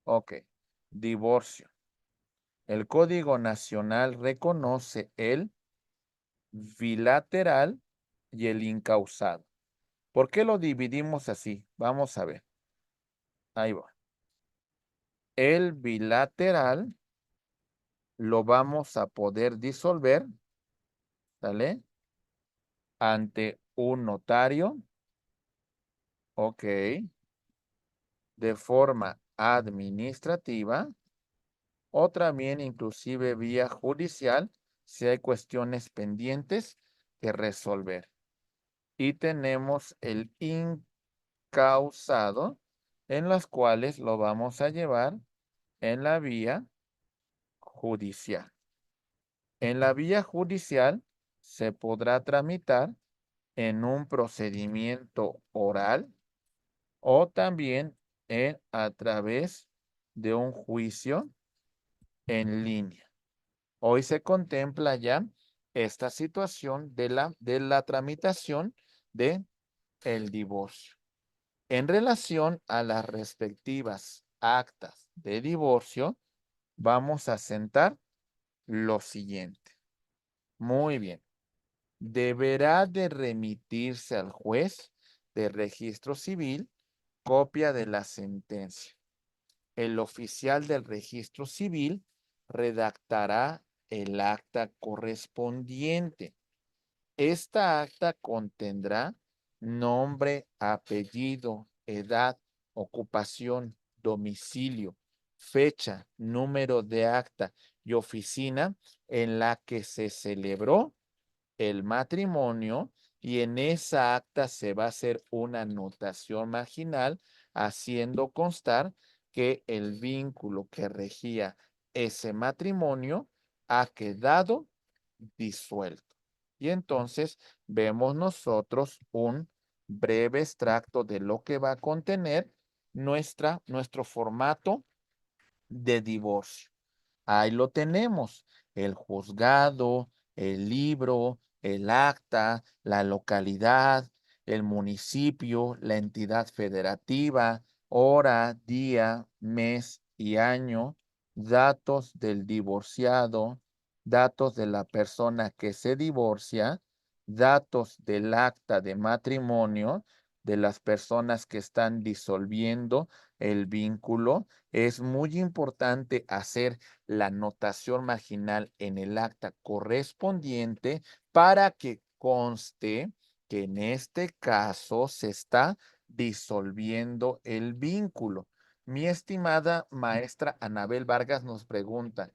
Ok, divorcio. El Código Nacional reconoce el bilateral y el incausado. ¿Por qué lo dividimos así? Vamos a ver. Ahí va. El bilateral lo vamos a poder disolver, ¿sale? Ante un notario, ok, de forma administrativa o también inclusive vía judicial si hay cuestiones pendientes que resolver. Y tenemos el incausado en las cuales lo vamos a llevar en la vía judicial. En la vía judicial se podrá tramitar en un procedimiento oral o también a través de un juicio en línea. Hoy se contempla ya esta situación de la tramitación de el divorcio. En relación a las respectivas actas de divorcio, vamos a sentar lo siguiente. Muy bien. Deberá de remitirse al juez de registro civil copia de la sentencia. El oficial del registro civil redactará el acta correspondiente. Esta acta contendrá nombre, apellido, edad, ocupación, domicilio, fecha, número de acta y oficina en la que se celebró el matrimonio y en esa acta se va a hacer una anotación marginal haciendo constar que el vínculo que regía ese matrimonio ha quedado disuelto. Y entonces vemos nosotros un breve extracto de lo que va a contener nuestro formato de divorcio. Ahí lo tenemos, el juzgado, el libro, el acta, la localidad, el municipio, la entidad federativa, hora, día, mes y año, datos del divorciado, datos de la persona que se divorcia, datos del acta de matrimonio de las personas que están disolviendo el vínculo. Es muy importante hacer la notación marginal en el acta correspondiente para que conste que en este caso se está disolviendo el vínculo. Mi estimada maestra Anabel Vargas nos pregunta,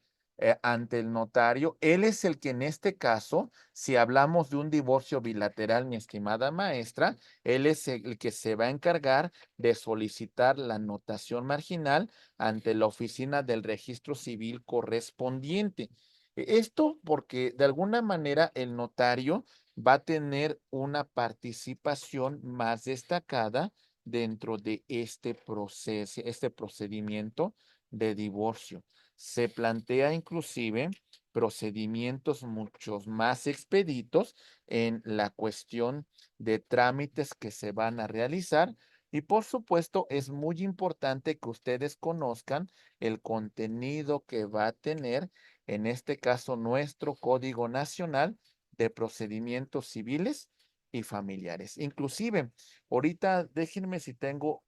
ante el notario, él es el que en este caso, si hablamos de un divorcio bilateral, mi estimada maestra, él es el que se va a encargar de solicitar la notación marginal ante la oficina del registro civil correspondiente. Esto porque de alguna manera el notario va a tener una participación más destacada dentro de este proceso, este procedimiento de divorcio. Se plantea inclusive procedimientos muchos más expeditos en la cuestión de trámites que se van a realizar y por supuesto, es muy importante que ustedes conozcan el contenido que va a tener, en este caso, nuestro Código Nacional de Procedimientos Civiles y Familiares. Inclusive, ahorita déjenme si tengo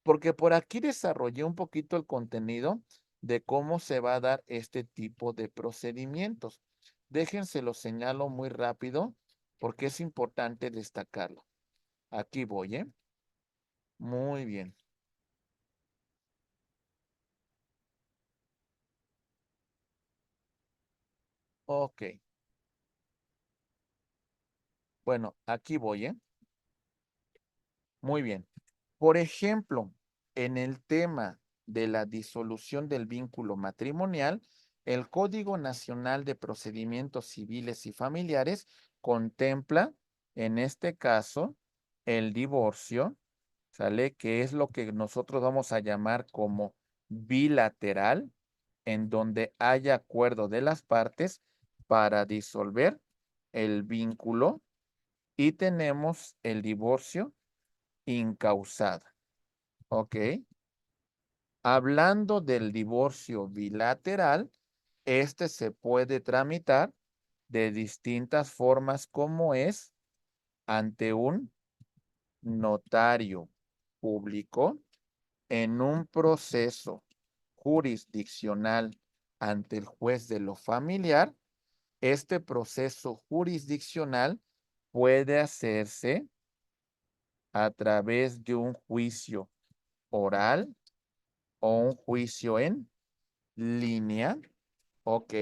porque por aquí desarrollé un poquito el contenido de cómo se va a dar este tipo de procedimientos. Déjense lo señalo muy rápido porque es importante destacarlo. Aquí voy, ¿eh? Muy bien. Ok. Bueno, aquí voy, ¿eh? Muy bien. Por ejemplo, en el tema de la disolución del vínculo matrimonial, el Código Nacional de Procedimientos Civiles y Familiares contempla, en este caso, el divorcio, ¿sale? Que es lo que nosotros vamos a llamar como bilateral, en donde haya acuerdo de las partes para disolver el vínculo y tenemos el divorcio incausado. ¿Ok? Hablando del divorcio bilateral, este se puede tramitar de distintas formas como es ante un notario público en un proceso jurisdiccional ante el juez de lo familiar. Este proceso jurisdiccional puede hacerse a través de un juicio oral o un juicio en línea. Ok.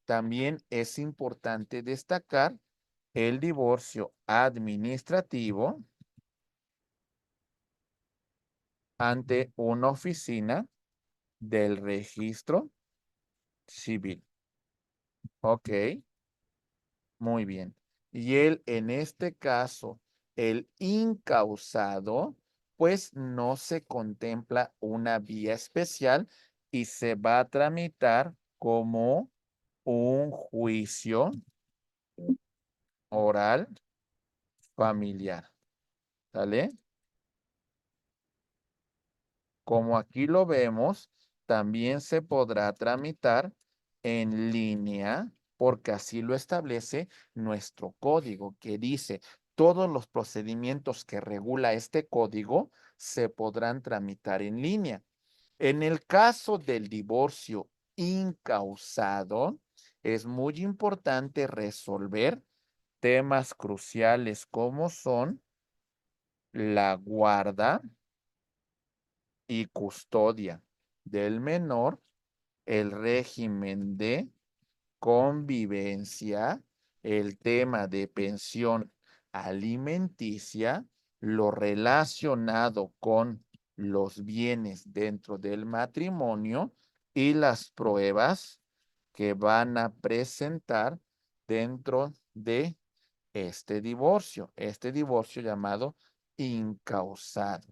También es importante destacar el divorcio administrativo ante una oficina del registro civil. Ok. Muy bien. Y él, en este caso, el incausado, pues no se contempla una vía especial y se va a tramitar como un juicio oral familiar. ¿Sale? Como aquí lo vemos, también se podrá tramitar en línea porque así lo establece nuestro código que dice todos los procedimientos que regula este código se podrán tramitar en línea. En el caso del divorcio incausado, es muy importante resolver temas cruciales como son la guarda y custodia del menor, el régimen de convivencia, el tema de pensión alimenticia, lo relacionado con los bienes dentro del matrimonio y las pruebas que van a presentar dentro de este divorcio llamado incausado.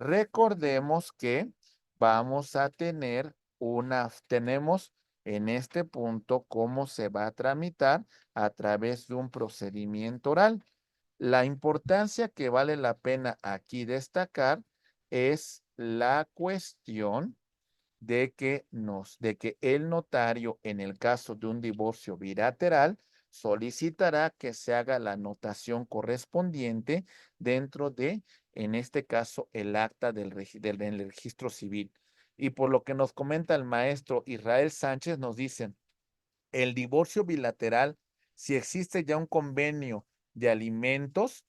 Recordemos que vamos a tener tenemos en este punto cómo se va a tramitar a través de un procedimiento oral. La importancia que vale la pena aquí destacar es la cuestión de que el notario, en el caso de un divorcio bilateral, solicitará que se haga la anotación correspondiente dentro de, en este caso, el acta del registro civil. Y por lo que nos comenta el maestro Israel Sánchez, nos dicen, el divorcio bilateral, si existe ya un convenio de alimentos,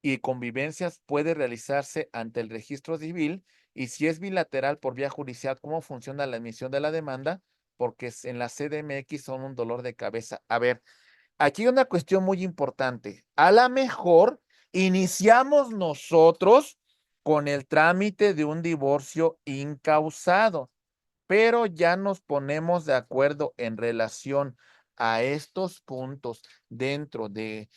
y convivencias puede realizarse ante el registro civil y si es bilateral por vía judicial, ¿cómo funciona la emisión de la demanda? Porque en la CDMX son un dolor de cabeza. A ver, aquí hay una cuestión muy importante. A lo mejor iniciamos nosotros con el trámite de un divorcio incausado, pero ya nos ponemos de acuerdo en relación a estos puntos dentro de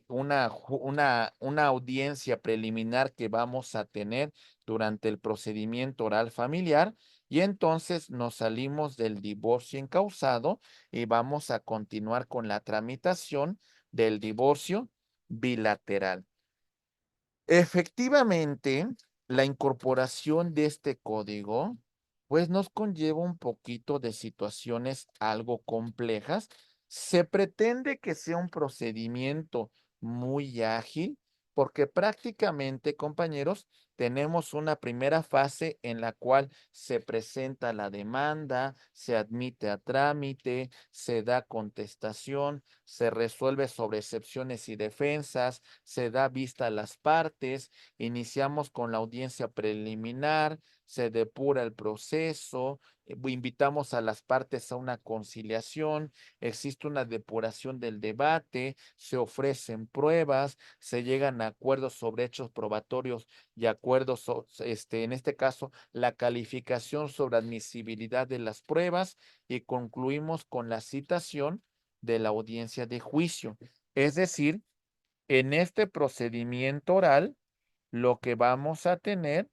una audiencia preliminar que vamos a tener durante el procedimiento oral familiar y entonces nos salimos del divorcio incausado y vamos a continuar con la tramitación del divorcio bilateral. Efectivamente, la incorporación de este código, pues nos conlleva un poquito de situaciones algo complejas. Se pretende que sea un procedimiento muy ágil, porque prácticamente, compañeros, tenemos una primera fase en la cual se presenta la demanda, se admite a trámite, se da contestación, se resuelve sobre excepciones y defensas, se da vista a las partes, iniciamos con la audiencia preliminar, se depura el proceso, invitamos a las partes a una conciliación, existe una depuración del debate, se ofrecen pruebas, se llegan a acuerdos sobre hechos probatorios y acuerdos, en este caso, la calificación sobre admisibilidad de las pruebas y concluimos con la citación de la audiencia de juicio. Es decir, en este procedimiento oral, lo que vamos a tener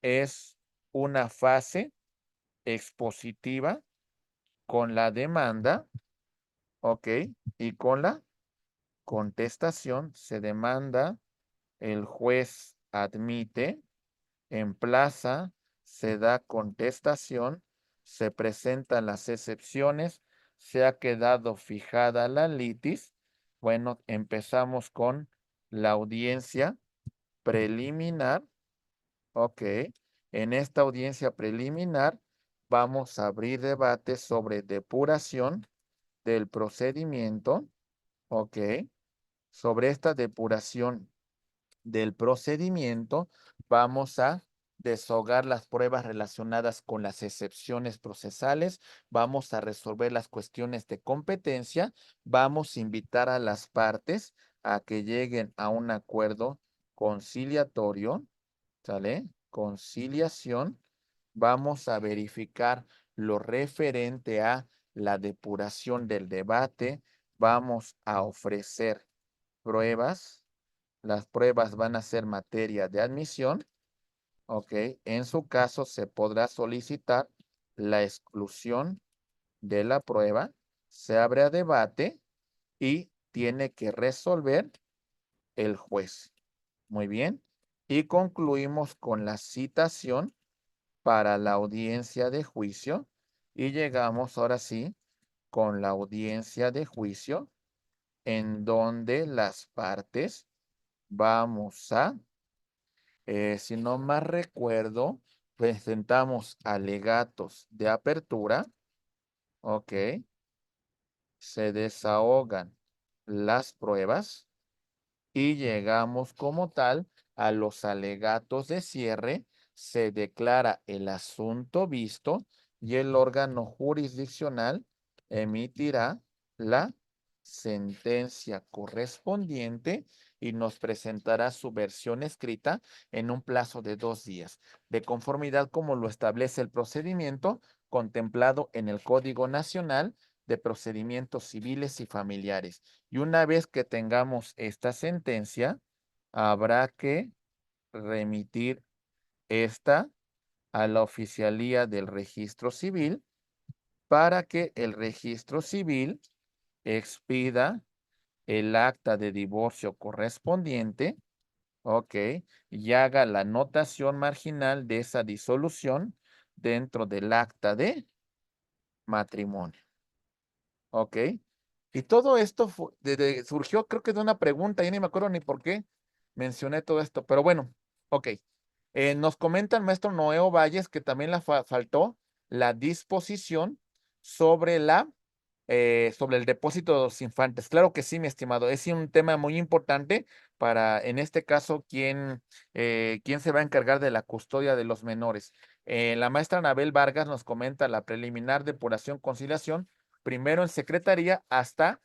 es una fase expositiva con la demanda, ¿ok? Y con la contestación se demanda, el juez admite, emplaza, se da contestación, se presentan las excepciones, se ha quedado fijada la litis. Bueno, empezamos con la audiencia preliminar, ok. En esta audiencia preliminar vamos a abrir debate sobre depuración del procedimiento, ok. Sobre esta depuración del procedimiento, vamos a deshogar las pruebas relacionadas con las excepciones procesales, vamos a resolver las cuestiones de competencia, vamos a invitar a las partes a que lleguen a un acuerdo conciliatorio, ¿sale? Conciliación, vamos a verificar lo referente a la depuración del debate, vamos a ofrecer pruebas, las pruebas van a ser materia de admisión, ¿ok? En su caso se podrá solicitar la exclusión de la prueba, se abre a debate y tiene que resolver el juez. Muy bien. Y concluimos con la citación para la audiencia de juicio y llegamos ahora sí con la audiencia de juicio en donde las partes vamos a si no más recuerdo, presentamos alegatos de apertura, ok, se desahogan las pruebas y llegamos como tal a los alegatos de cierre, se declara el asunto visto y el órgano jurisdiccional emitirá la sentencia correspondiente y nos presentará su versión escrita en un plazo de 2 días. De conformidad como lo establece el procedimiento, contemplado en el Código Nacional de Procedimientos Civiles y Familiares. Y una vez que tengamos esta sentencia, habrá que remitir esta a la Oficialía del Registro Civil para que el Registro Civil expida el acta de divorcio correspondiente, ok, y haga la anotación marginal de esa disolución dentro del acta de matrimonio, ok. Y todo esto surgió, creo que de una pregunta, ya ni me acuerdo ni por qué mencioné todo esto, pero bueno, ok. Nos comenta el maestro Noeo Valles que también le faltó la disposición sobre sobre el depósito de los infantes. Claro que sí, mi estimado. Es un tema muy importante para, en este caso, quién se va a encargar de la custodia de los menores. La maestra Anabel Vargas nos comenta la preliminar depuración conciliación, primero en secretaría hasta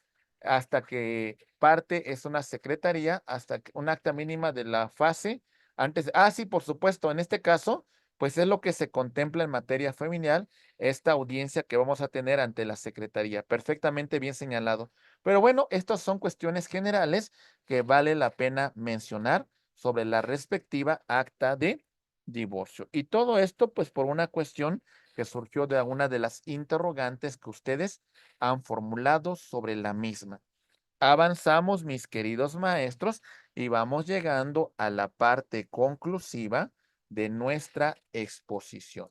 que parte es una secretaría, hasta un acta mínima de la fase antes. Sí, por supuesto, en este caso, pues es lo que se contempla en materia familiar esta audiencia que vamos a tener ante la Secretaría. Perfectamente bien señalado. Pero bueno, estas son cuestiones generales que vale la pena mencionar sobre la respectiva acta de divorcio. Y todo esto, pues, por una cuestión que surgió de alguna de las interrogantes que ustedes han formulado sobre la misma. Avanzamos, mis queridos maestros, y vamos llegando a la parte conclusiva de nuestra exposición.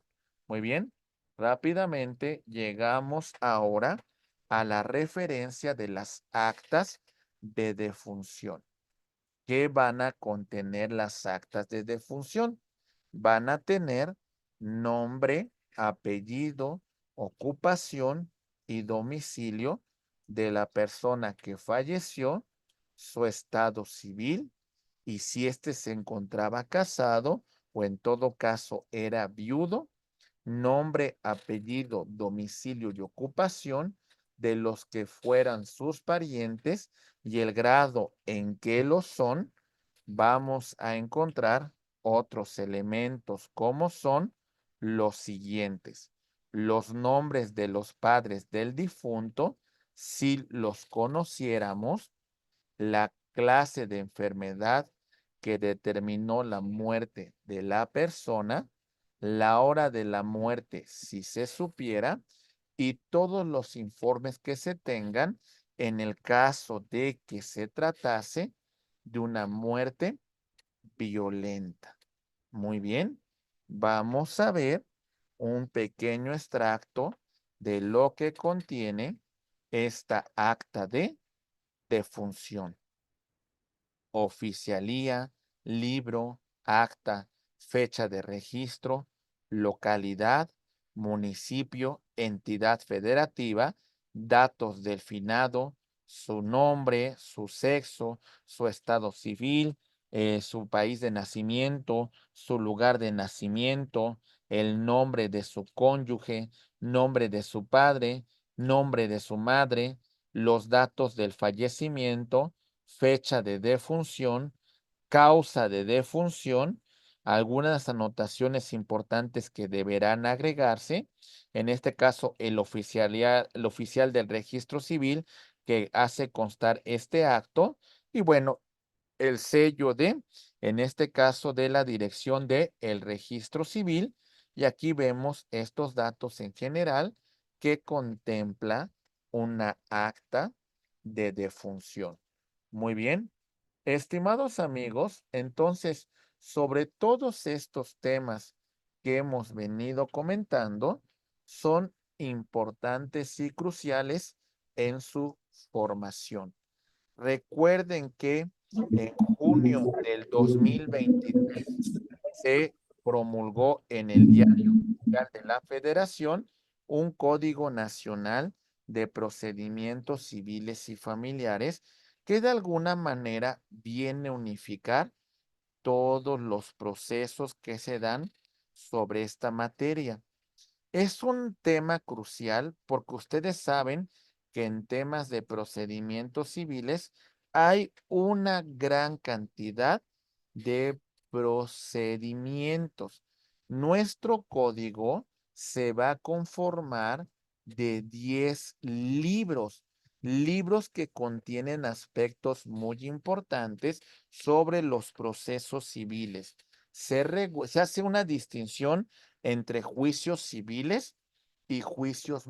Muy bien, rápidamente llegamos ahora a la referencia de las actas de defunción. ¿Qué van a contener las actas de defunción? Van a tener nombre, apellido, ocupación y domicilio de la persona que falleció, su estado civil y si éste se encontraba casado o en todo caso era viudo, nombre, apellido, domicilio y ocupación de los que fueran sus parientes y el grado en que lo son, vamos a encontrar otros elementos como son los siguientes. Los nombres de los padres del difunto, si los conociéramos, la clase de enfermedad que determinó la muerte de la persona, la hora de la muerte si se supiera y todos los informes que se tengan en el caso de que se tratase de una muerte violenta. Muy bien, vamos a ver un pequeño extracto de lo que contiene esta acta de defunción. Oficialía, libro, acta, fecha de registro, localidad, municipio, entidad federativa, datos del finado, su nombre, su sexo, su estado civil, su país de nacimiento, su lugar de nacimiento, el nombre de su cónyuge, nombre de su padre, nombre de su madre, los datos del fallecimiento, fecha de defunción, causa de defunción, algunas anotaciones importantes que deberán agregarse, en este caso el oficial del registro civil que hace constar este acto y bueno, el sello en este caso, de la dirección de el registro civil y aquí vemos estos datos en general que contempla una acta de defunción. Muy bien. Estimados amigos, entonces, sobre todos estos temas que hemos venido comentando, son importantes y cruciales en su formación. Recuerden que en junio del 2023 se promulgó en el Diario Oficial de la Federación un Código Nacional de Procedimientos Civiles y Familiares que de alguna manera viene a unificar todos los procesos que se dan sobre esta materia. Es un tema crucial porque ustedes saben que en temas de procedimientos civiles hay una gran cantidad de procedimientos. Nuestro código se va a conformar de 10 libros, libros que contienen aspectos muy importantes sobre los procesos civiles. Se hace una distinción entre juicios civiles y juicios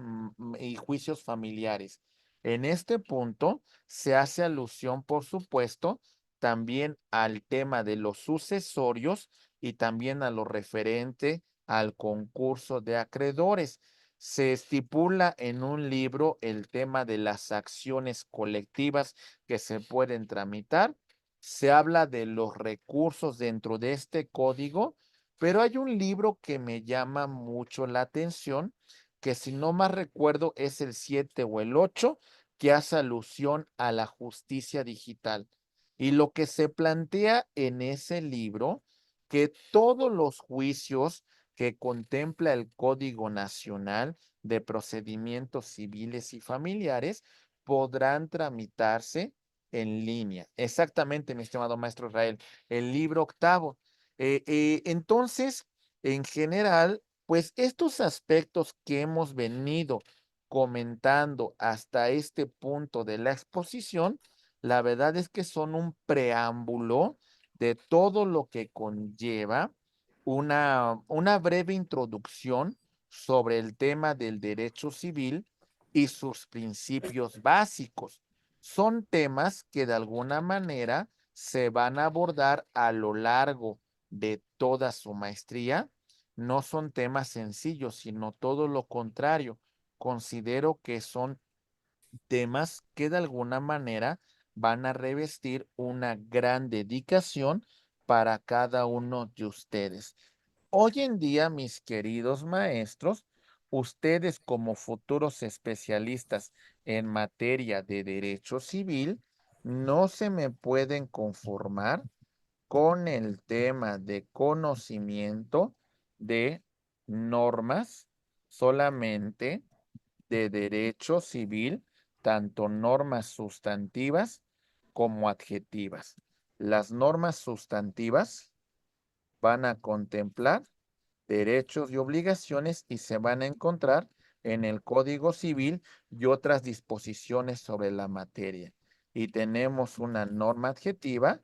familiares. En este punto se hace alusión, por supuesto, también al tema de los sucesorios y también a lo referente al concurso de acreedores. Se estipula en un libro el tema de las acciones colectivas que se pueden tramitar. Se habla de los recursos dentro de este código, pero hay un libro que me llama mucho la atención, que si no más recuerdo es el 7 o el 8, que hace alusión a la justicia digital. Y lo que se plantea en ese libro, que todos los juicios que contempla el Código Nacional de Procedimientos Civiles y Familiares podrán tramitarse en línea. Exactamente, mi estimado maestro Israel, el libro octavo. Entonces, en general, pues estos aspectos que hemos venido comentando hasta este punto de la exposición, la verdad es que son un preámbulo de todo lo que conlleva una breve introducción sobre el tema del derecho civil y sus principios básicos. Son temas que de alguna manera se van a abordar a lo largo de toda su maestría. No son temas sencillos, sino todo lo contrario. Considero que son temas que de alguna manera van a revestir una gran dedicación para cada uno de ustedes. Hoy en día, mis queridos maestros, ustedes como futuros especialistas en materia de derecho civil, no se me pueden conformar con el tema de conocimiento de normas solamente de derecho civil, tanto normas sustantivas como adjetivas. Las normas sustantivas van a contemplar derechos y obligaciones y se van a encontrar en el Código Civil y otras disposiciones sobre la materia. Y tenemos una norma adjetiva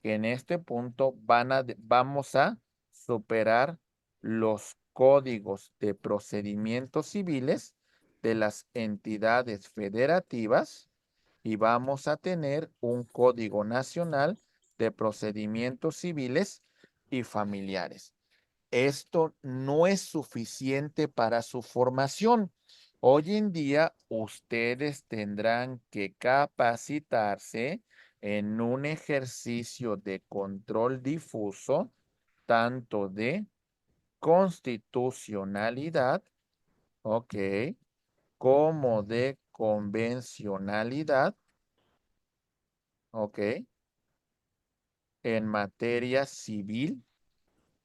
que en este punto vamos a superar los códigos de procedimientos civiles de las entidades federativas y vamos a tener un Código Nacional de Procedimientos Civiles y Familiares. Esto no es suficiente para su formación. Hoy en día ustedes tendrán que capacitarse en un ejercicio de control difuso, tanto de constitucionalidad, ok, como de convencionalidad, ok, en materia civil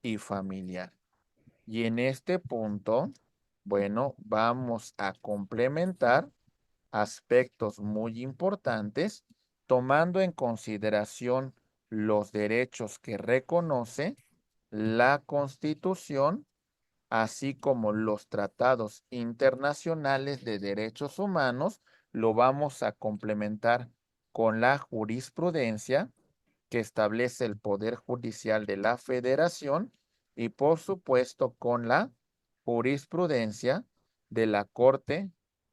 y familiar. Y en este punto, bueno, vamos a complementar aspectos muy importantes, tomando en consideración los derechos que reconoce la Constitución, así como los tratados internacionales de derechos humanos. Lo vamos a complementar con la jurisprudencia que establece el Poder Judicial de la Federación y por supuesto con la jurisprudencia de la Corte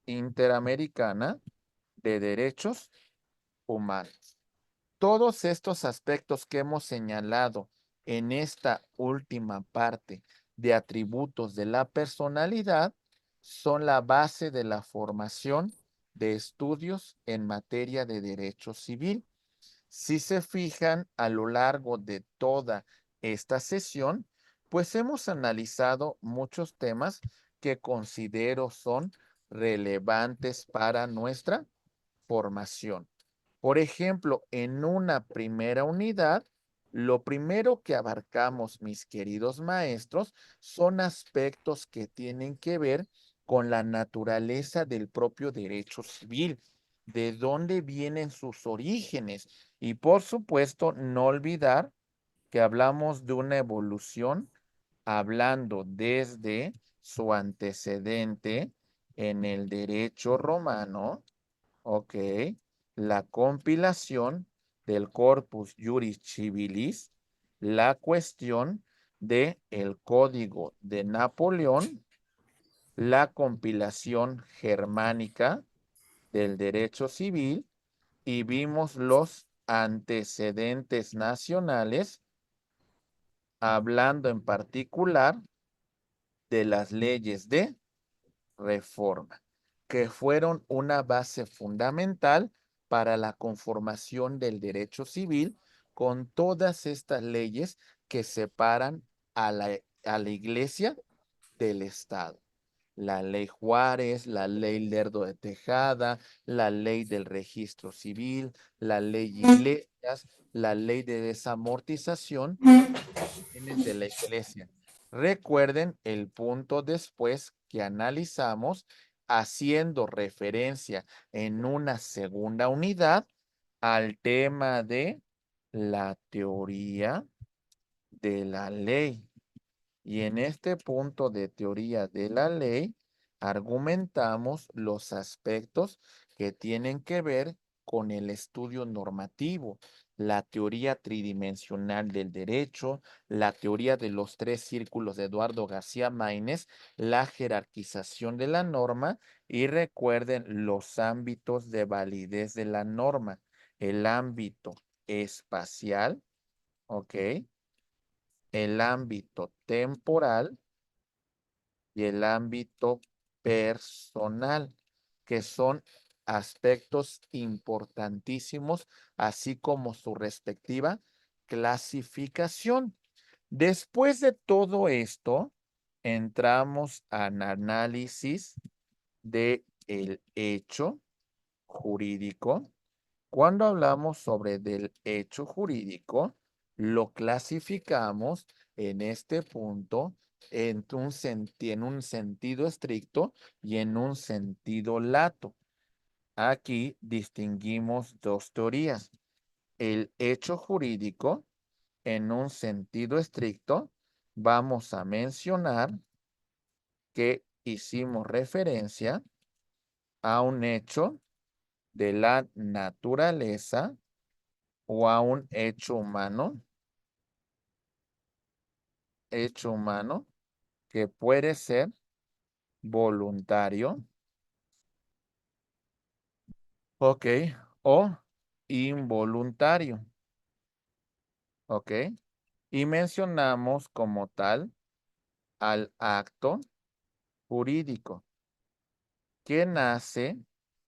Interamericana de Derechos Humanos. Todos estos aspectos que hemos señalado en esta última parte de atributos de la personalidad son la base de la formación de estudios en materia de derecho civil. Si se fijan a lo largo de toda esta sesión, pues hemos analizado muchos temas que considero son relevantes para nuestra formación. Por ejemplo, en una primera unidad, lo primero que abarcamos, mis queridos maestros, son aspectos que tienen que ver con la naturaleza del propio derecho civil, de dónde vienen sus orígenes y por supuesto no olvidar que hablamos de una evolución hablando desde su antecedente en el derecho romano, ok, la compilación del Corpus Juris Civilis, la cuestión de el Código de Napoleón, la compilación germánica del derecho civil y vimos los antecedentes nacionales, hablando en particular de las leyes de reforma, que fueron una base fundamental para la conformación del derecho civil con todas estas leyes que separan a la iglesia del Estado. La ley Juárez, la ley Lerdo de Tejada, la ley del registro civil, la ley Iglesias, la ley de desamortización de la iglesia. Recuerden el punto después que analizamos haciendo referencia en una segunda unidad al tema de la teoría de la ley. Y en este punto de teoría de la ley, argumentamos los aspectos que tienen que ver con el estudio normativo, la teoría tridimensional del derecho, la teoría de los tres círculos de Eduardo García Maínez, la jerarquización de la norma y recuerden los ámbitos de validez de la norma, el ámbito espacial, ¿ok? El ámbito temporal y el ámbito personal, que son aspectos importantísimos, así como su respectiva clasificación. Después de todo esto, entramos al análisis del hecho jurídico. Cuando hablamos sobre del hecho jurídico, lo clasificamos en este punto en un sentido estricto y en un sentido lato. Aquí distinguimos dos teorías. El hecho jurídico, en un sentido estricto, vamos a mencionar que hicimos referencia a un hecho de la naturaleza o a un hecho humano que puede ser voluntario, ok, o involuntario, ok. Y mencionamos como tal al acto jurídico que nace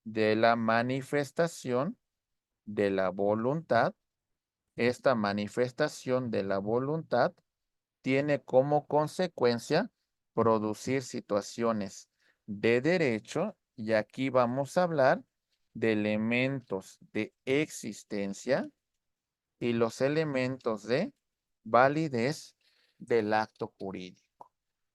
de la manifestación de la voluntad. Esta manifestación de la voluntad tiene como consecuencia producir situaciones de derecho y aquí vamos a hablar de elementos de existencia y los elementos de validez del acto jurídico.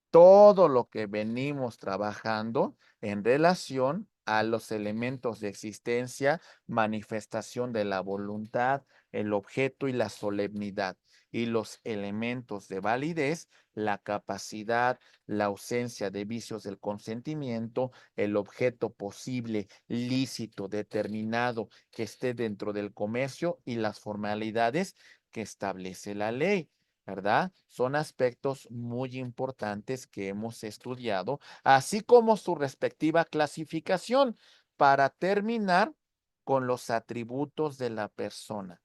Todo lo que venimos trabajando en relación a los elementos de existencia, manifestación de la voluntad, el objeto y la solemnidad, y los elementos de validez, la capacidad, la ausencia de vicios del consentimiento, el objeto posible, lícito, determinado, que esté dentro del comercio y las formalidades que establece la ley. ¿Verdad? Son aspectos muy importantes que hemos estudiado, así como su respectiva clasificación, para terminar con los atributos de la persona.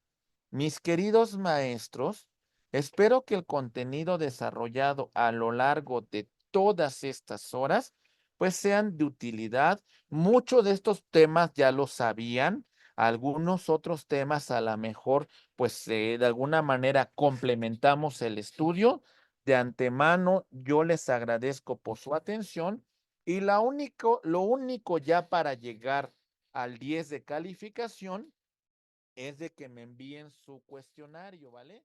Mis queridos maestros, espero que el contenido desarrollado a lo largo de todas estas horas, pues sean de utilidad. Muchos de estos temas ya lo sabían, algunos otros temas a lo mejor, pues de alguna manera complementamos el estudio. De antemano, yo les agradezco por su atención y lo único ya para llegar al 10 de calificación es de que me envíen su cuestionario, ¿vale?